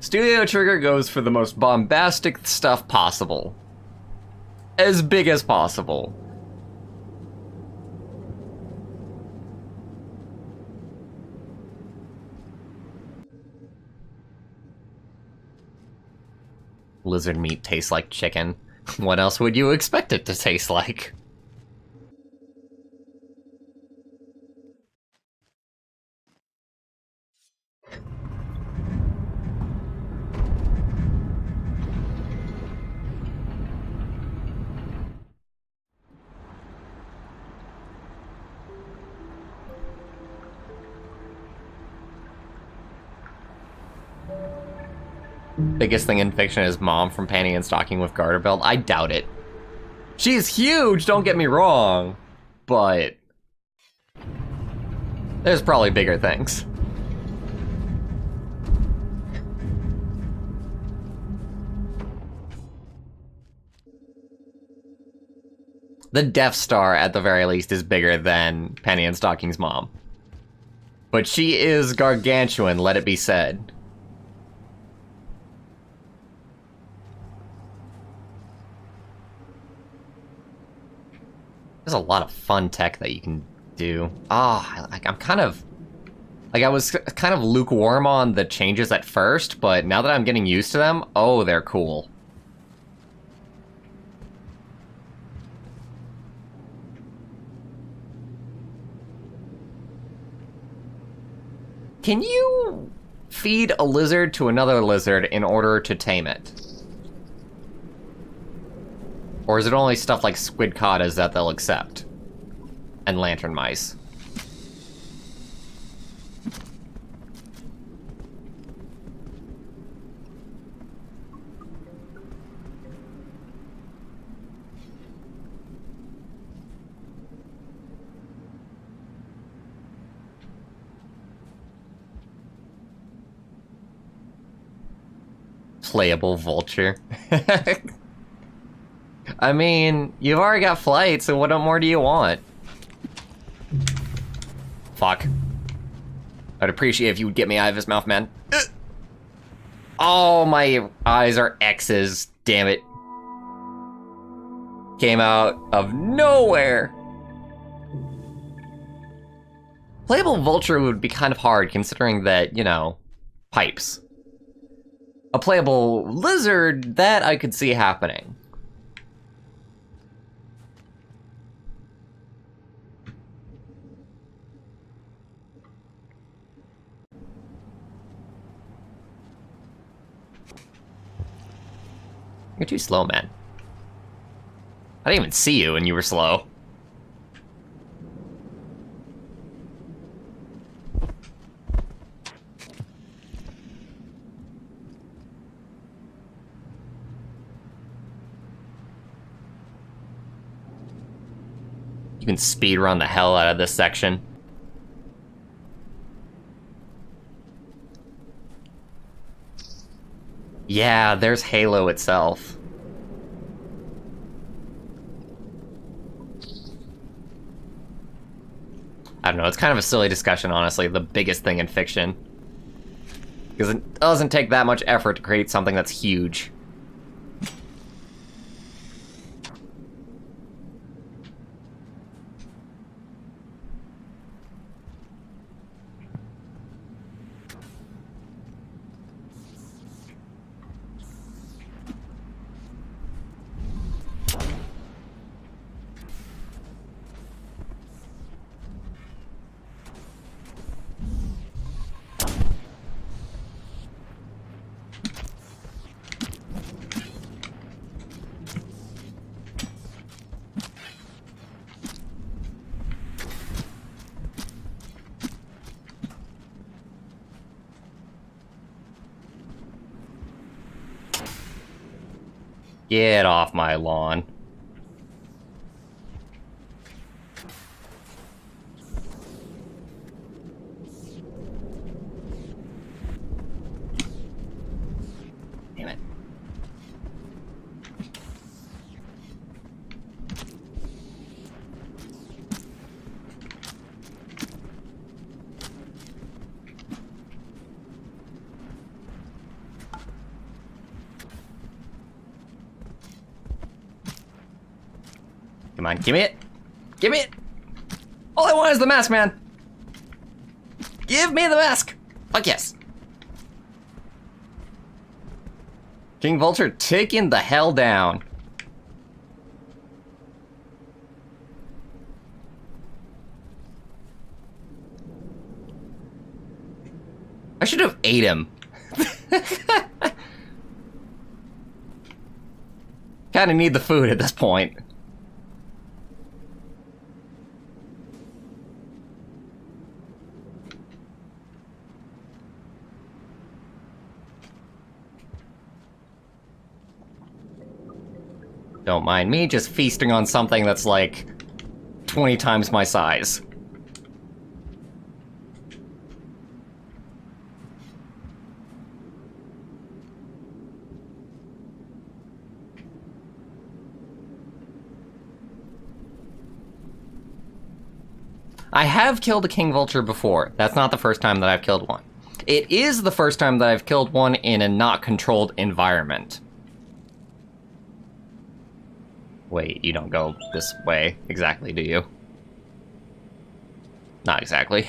Studio Trigger goes for the most bombastic stuff possible. As big as possible. lizard meat tastes like chicken. What else would you expect it to taste like? Biggest thing in fiction is mom from Panty and Stocking with Garter Belt. I doubt it. She's huge, don't get me wrong, but there's probably bigger things. The Death Star, at the very least, is bigger than Panty and Stocking's mom. But she is gargantuan, let it be said. There's a lot of fun tech that you can do. I'm kind of... Like, I was kind of lukewarm on the changes at first, but now that I'm getting used to them, oh, they're cool. Can you feed a lizard to another lizard in order to tame it? Or is it only stuff like squid cottas that they'll accept? And lantern mice? Playable vulture. I mean, you've already got flight, so what more do you want? Fuck. I'd appreciate if you would get me out of his mouth, man. Oh, my eyes are X's. Damn it. Came out of nowhere. Playable vulture would be kind of hard, considering that, you know, pipes. A playable lizard, that I could see happening. You're too slow, man. I didn't even see you and you were slow. You can speedrun the hell out of this section. Yeah, there's Halo itself. I don't know, it's kind of a silly discussion, honestly, the biggest thing in fiction. Because it doesn't take that much effort to create something that's huge. Get off my lawn. Damn it. Come on, give me it! Give me it! All I want is the mask, man! Give me the mask! Fuck yes! King Vulture taking the hell down. I should have ate him. Kinda need the food at this point. Don't mind me just feasting on something that's like 20 times my size. I have killed a King Vulture before. That's not the first time that I've killed one. It is the first time that I've killed one in a not controlled environment. Wait, you don't go this way exactly, do you? Not exactly.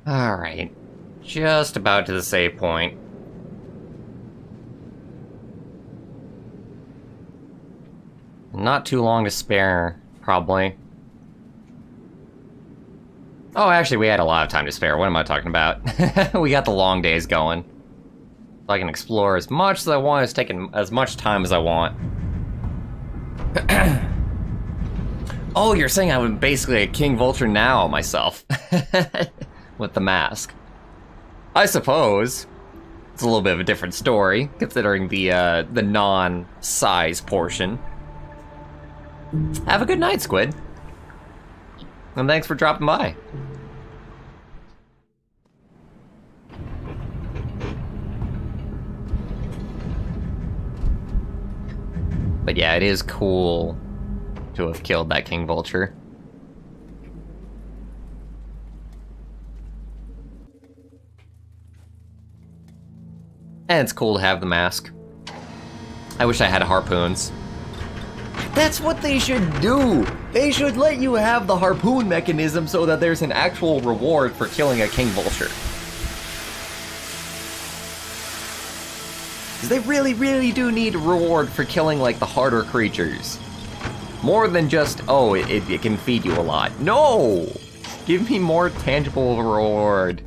Alright. Just about to the save point. Not too long to spare, probably. Oh, actually, we had a lot of time to spare. What am I talking about? We got the long days going. So I can explore as much as I want. It's taking as much time as I want. Oh, you're saying I'm basically a King Vulture now, myself. With the mask. I suppose. It's a little bit of a different story, considering the non-size portion. Have a good night, Squid. And thanks for dropping by. But yeah, it is cool to have killed that King Vulture. And it's cool to have the mask. I wish I had harpoons. That's what they should do! They should let you have the harpoon mechanism so that there's an actual reward for killing a King Vulture. Because they really, really do need a reward for killing, like, the harder creatures. More than just, oh, it can feed you a lot. No! Give me more tangible reward.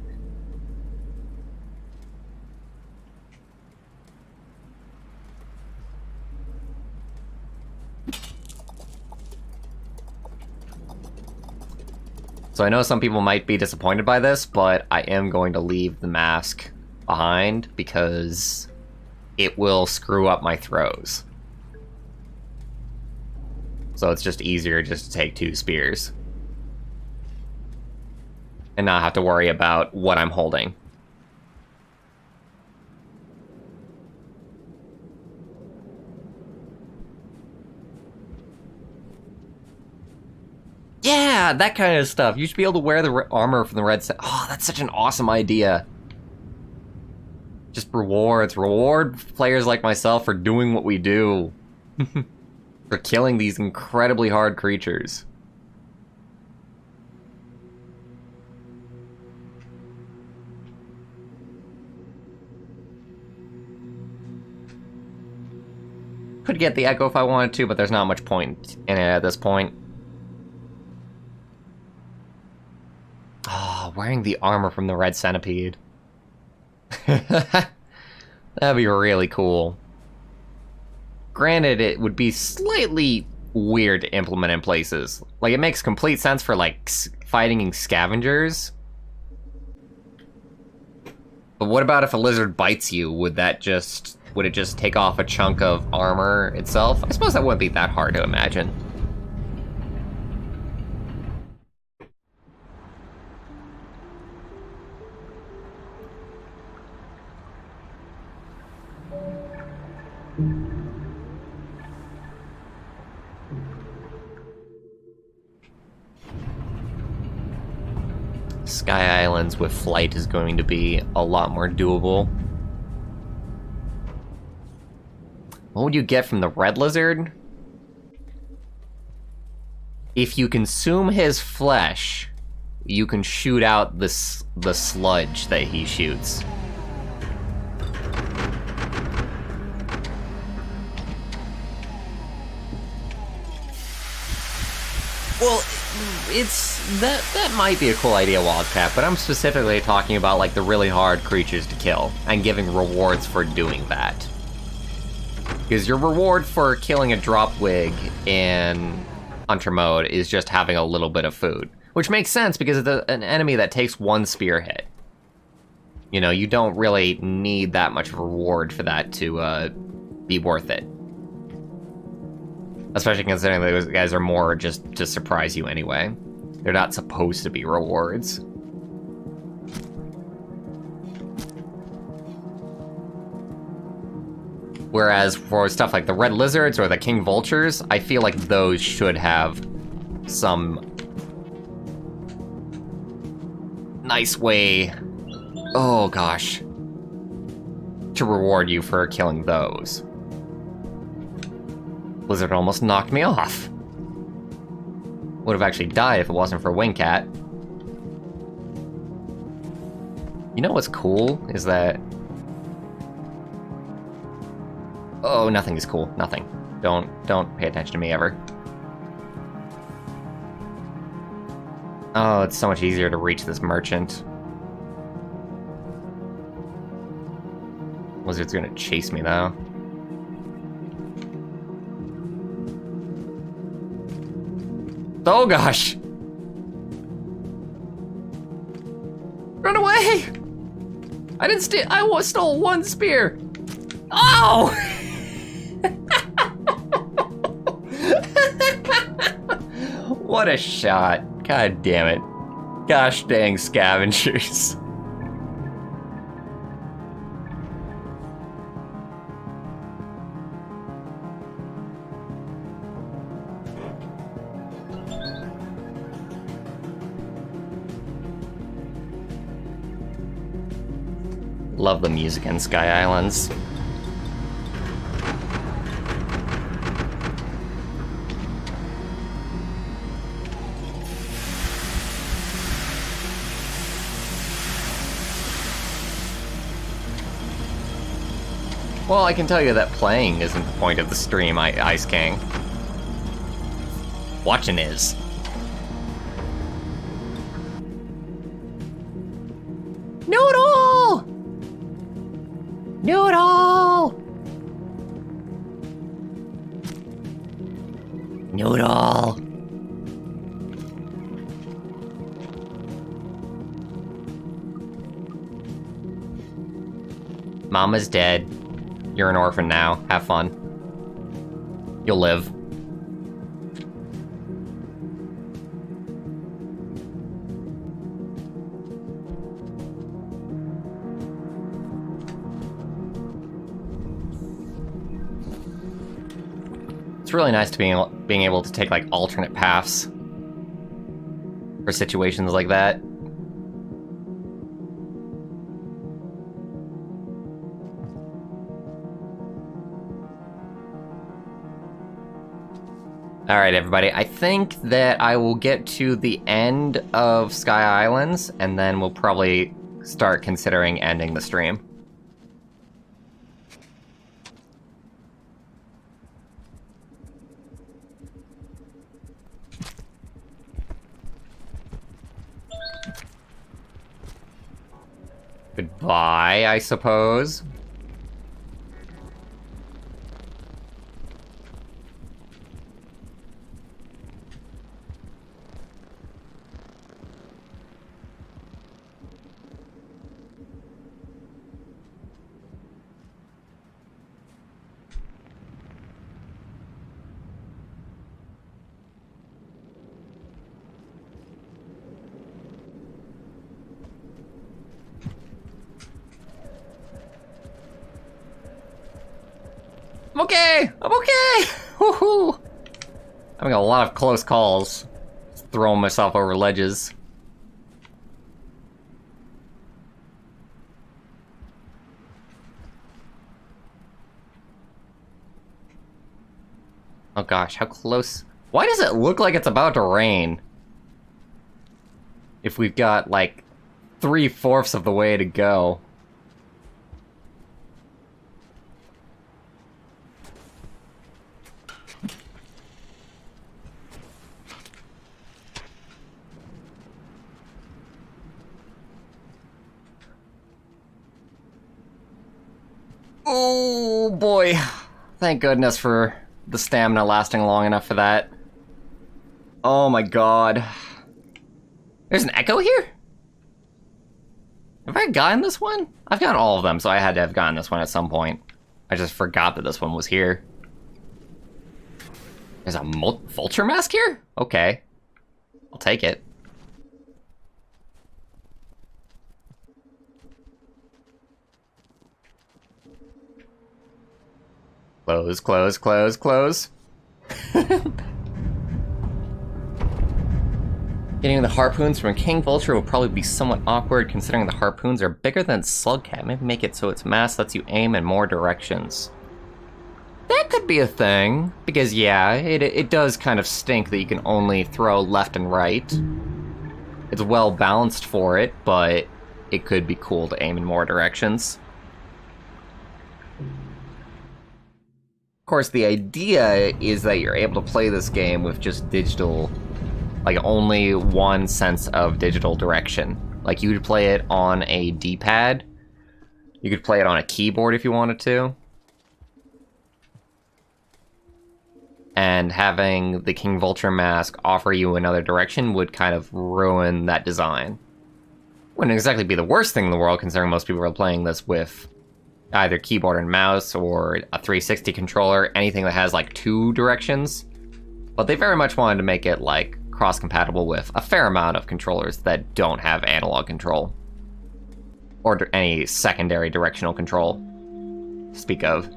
So I know some people might be disappointed by this, but I am going to leave the mask behind because it will screw up my throws. So it's just easier just to take 2 spears. And not have to worry about what I'm holding. Yeah, that kind of stuff. You should be able to wear the armor from the red set. Oh, that's such an awesome idea. Just rewards. Reward players like myself for doing what we do. For killing these incredibly hard creatures. Could get the echo if I wanted to, but there's not much point in it at this point. Oh, wearing the armor from the red centipede. That'd be really cool. Granted, it would be slightly weird to implement in places. Like, it makes complete sense for, like, fighting scavengers. But what about if a lizard bites you? Would it just take off a chunk of armor itself? I suppose that wouldn't be that hard to imagine. Sky Islands with flight is going to be a lot more doable. What would you get from the red lizard? If you consume his flesh, you can shoot out the sludge that he shoots. Well, that might be a cool idea, Wildcat, but I'm specifically talking about like the really hard creatures to kill and giving rewards for doing that. Because your reward for killing a dropwig in Hunter mode is just having a little bit of food. Which makes sense because it's an enemy that takes one spear hit. You know, you don't really need that much reward for that to be worth it. Especially considering those guys are more just to surprise you anyway. They're not supposed to be rewards. Whereas for stuff like the red lizards or the king vultures, I feel like those should have some nice way, oh gosh, to reward you for killing those. Lizard almost knocked me off. Would have actually died if it wasn't for Wingcat. You know what's cool is that... Oh, nothing is cool. Nothing. Don't pay attention to me ever. Oh, it's so much easier to reach this merchant. Lizard's gonna chase me though. Oh gosh! Run away! I didn't steal. I stole one spear. Oh! What a shot! God damn it! Gosh dang scavengers! Love the music in Sky Islands. Well, I can tell you that playing isn't the point of the stream, Ice King. Watching is. Noodle! Noodle! Noodle! Mama's dead. You're an orphan now. Have fun. You'll live. It's really nice to being able to take like alternate paths for situations like that. Alright, everybody, I think that I will get to the end of Sky Islands, and then we'll probably start considering ending the stream. Goodbye, I suppose. I'm okay! I'm okay! Woohoo! Having a lot of close calls. Just throwing myself over ledges. Oh gosh, how close... Why does it look like it's about to rain? If we've got, like, 3/4 of the way to go. Oh boy. Thank goodness for the stamina lasting long enough for that. Oh my god. There's an echo here? Have I gotten this one? I've gotten all of them, so I had to have gotten this one at some point. I just forgot that this one was here. There's a vulture mask here? Okay. I'll take it. Close, close, close, close. Getting the harpoons from King Vulture will probably be somewhat awkward considering the harpoons are bigger than Slugcat. Maybe make it so its mass lets you aim in more directions. That could be a thing, because yeah, it does kind of stink that you can only throw left and right. It's well balanced for it, but it could be cool to aim in more directions. Of course, the idea is that you're able to play this game with just digital, like only one sense of digital direction. Like you could play it on a D-pad, you could play it on a keyboard if you wanted to. And having the King Vulture mask offer you another direction would kind of ruin that design. Wouldn't exactly be the worst thing in the world, considering most people are playing this with either keyboard and mouse or a 360 controller, anything that has like 2 directions. But they very much wanted to make it like cross-compatible with a fair amount of controllers that don't have analog control. Or any secondary directional control to speak of.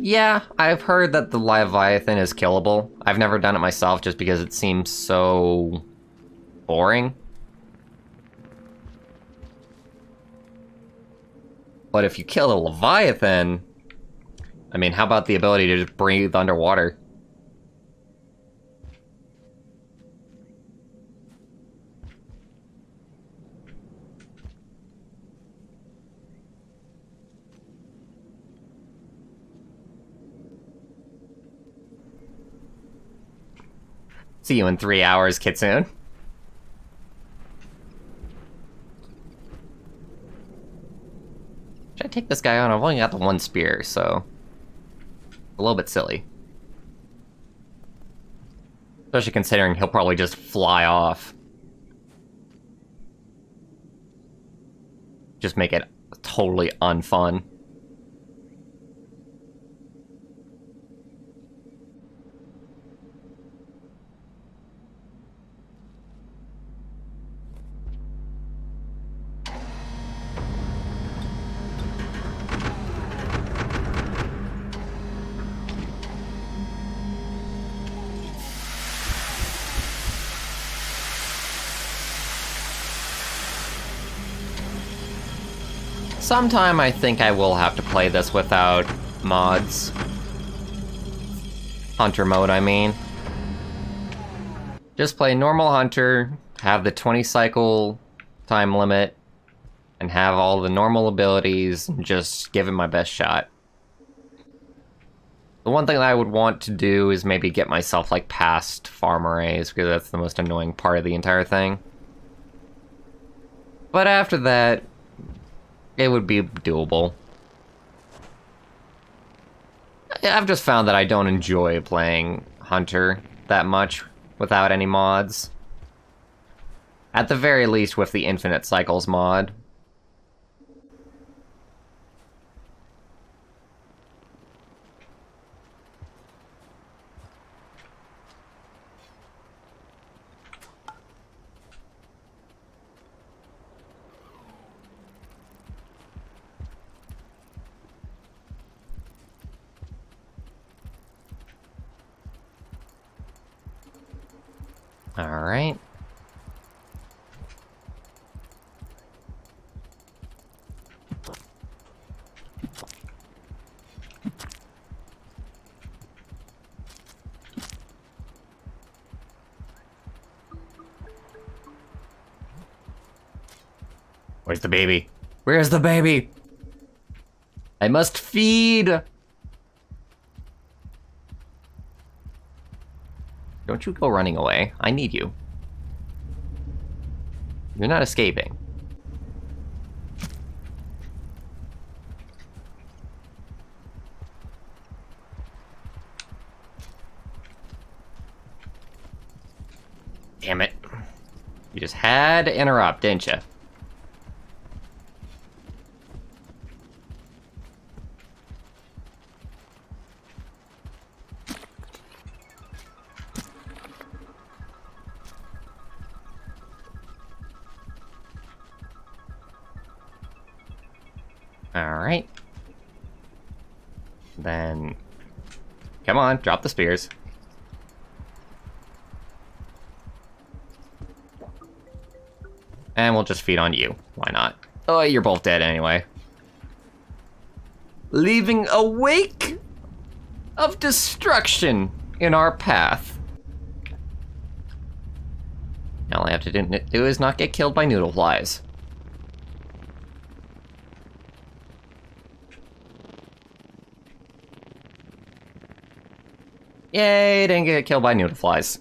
Yeah, I've heard that the Leviathan is killable. I've never done it myself just because it seems so boring. But if you kill a Leviathan, I mean, how about the ability to just breathe underwater? See you in 3 hours, Kitsune. Should I take this guy on? I've only got the one spear, so... a little bit silly. Especially considering he'll probably just fly off. Just make it totally unfun. Sometime I think I will have to play this without mods. Hunter mode, I mean. Just play normal Hunter, have the 20 cycle time limit, and have all the normal abilities, and just give it my best shot. The one thing that I would want to do is maybe get myself like past farm arrays, because that's the most annoying part of the entire thing. But after that, it would be doable. I've just found that I don't enjoy playing Hunter that much without any mods. At the very least with the Infinite Cycles mod. Alright. Where's the baby? Where's the baby? I must feed! Don't you go running away. I need you. You're not escaping. Damn it. You just had to interrupt, didn't you? Alright. Then... Come on, drop the spears. And we'll just feed on you. Why not? Oh, you're both dead anyway. Leaving a wake of destruction in our path. All I have to do is not get killed by noodle flies. Yay, didn't get killed by noodle flies.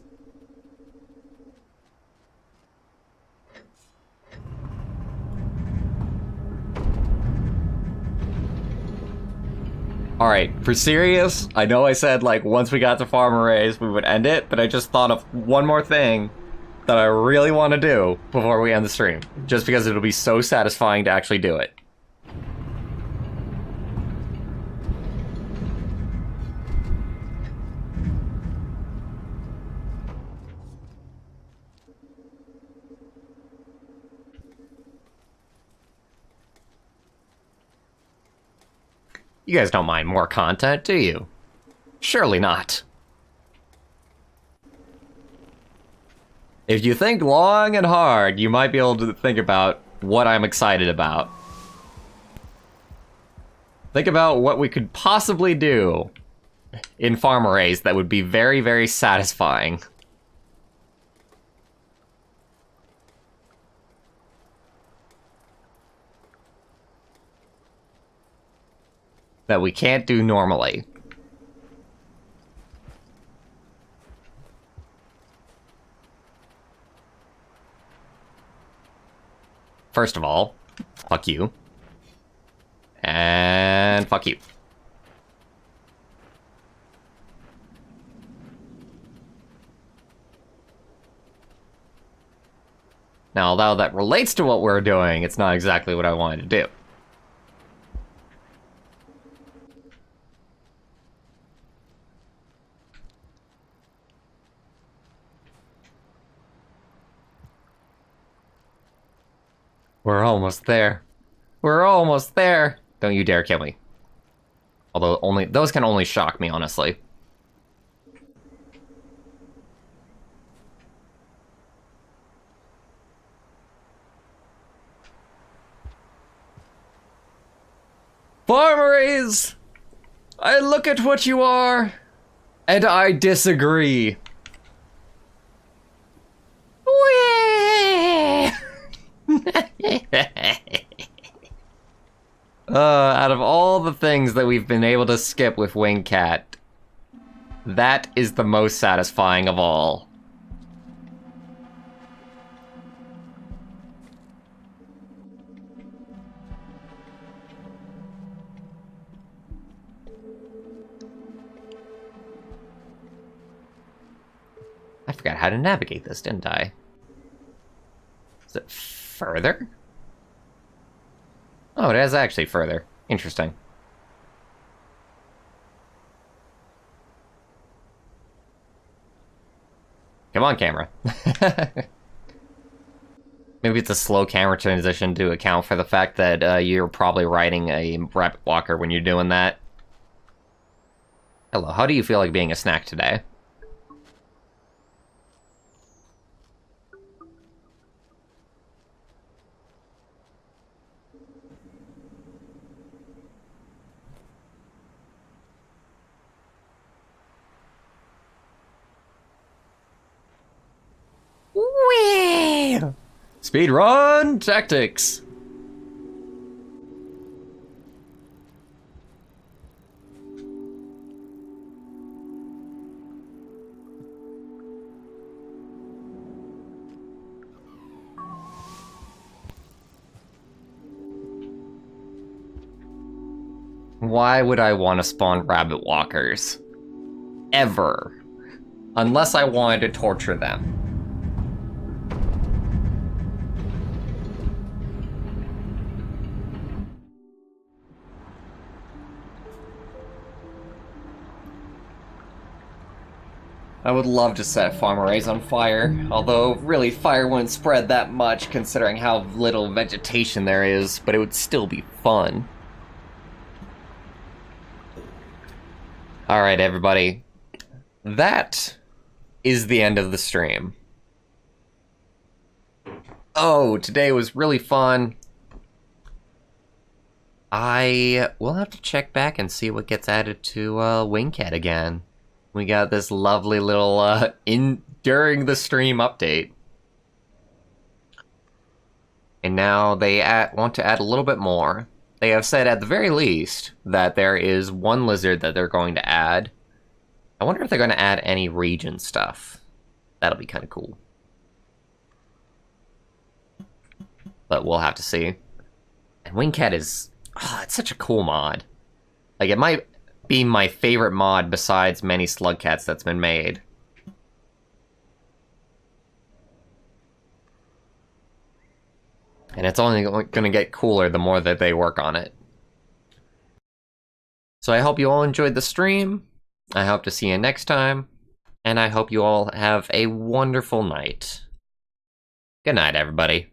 Alright, for serious, I know I said, like, once we got to Farm Arrays, we would end it, but I just thought of one more thing that I really want to do before we end the stream. Just because it'll be so satisfying to actually do it. You guys don't mind more content, do you? Surely not. If you think long and hard, you might be able to think about what I'm excited about. Think about what we could possibly do in Farm Arrays that would be very, very satisfying. That we can't do normally. First of all, fuck you. And fuck you. Now, although that relates to what we're doing, it's not exactly what I wanted to do. We're almost there. We're almost there. Don't you dare kill me. Although those can only shock me, honestly. Farm Arrays! I look at what you are, and I disagree. Out of all the things that we've been able to skip with Wing Cat, that is the most satisfying of all. I forgot how to navigate this, didn't I? Is it further? Oh, it is actually further. Interesting. Come on, camera. Maybe it's a slow camera transition to account for the fact that you're probably riding a rapid walker when you're doing that. Hello, how do you feel like being a snack today? Whee! Speedrun tactics. Why would I want to spawn rabbit walkers? Ever. Unless I wanted to torture them. I would love to set farm arrays on fire, although really fire wouldn't spread that much considering how little vegetation there is, but it would still be fun. Alright everybody, that is the end of the stream. Oh, today was really fun. I will have to check back and see what gets added to Wingcat again. We got this lovely little during the stream update. And now they want to add a little bit more. They have said at the very least that there is one lizard that they're going to add. I wonder if they're going to add any region stuff. That'll be kind of cool. But we'll have to see. And Wingcat is... Oh, it's such a cool mod. Like, it might be my favorite mod besides many Slugcats that's been made. And it's only going to get cooler the more that they work on it. So I hope you all enjoyed the stream. I hope to see you next time. And I hope you all have a wonderful night. Good night, everybody.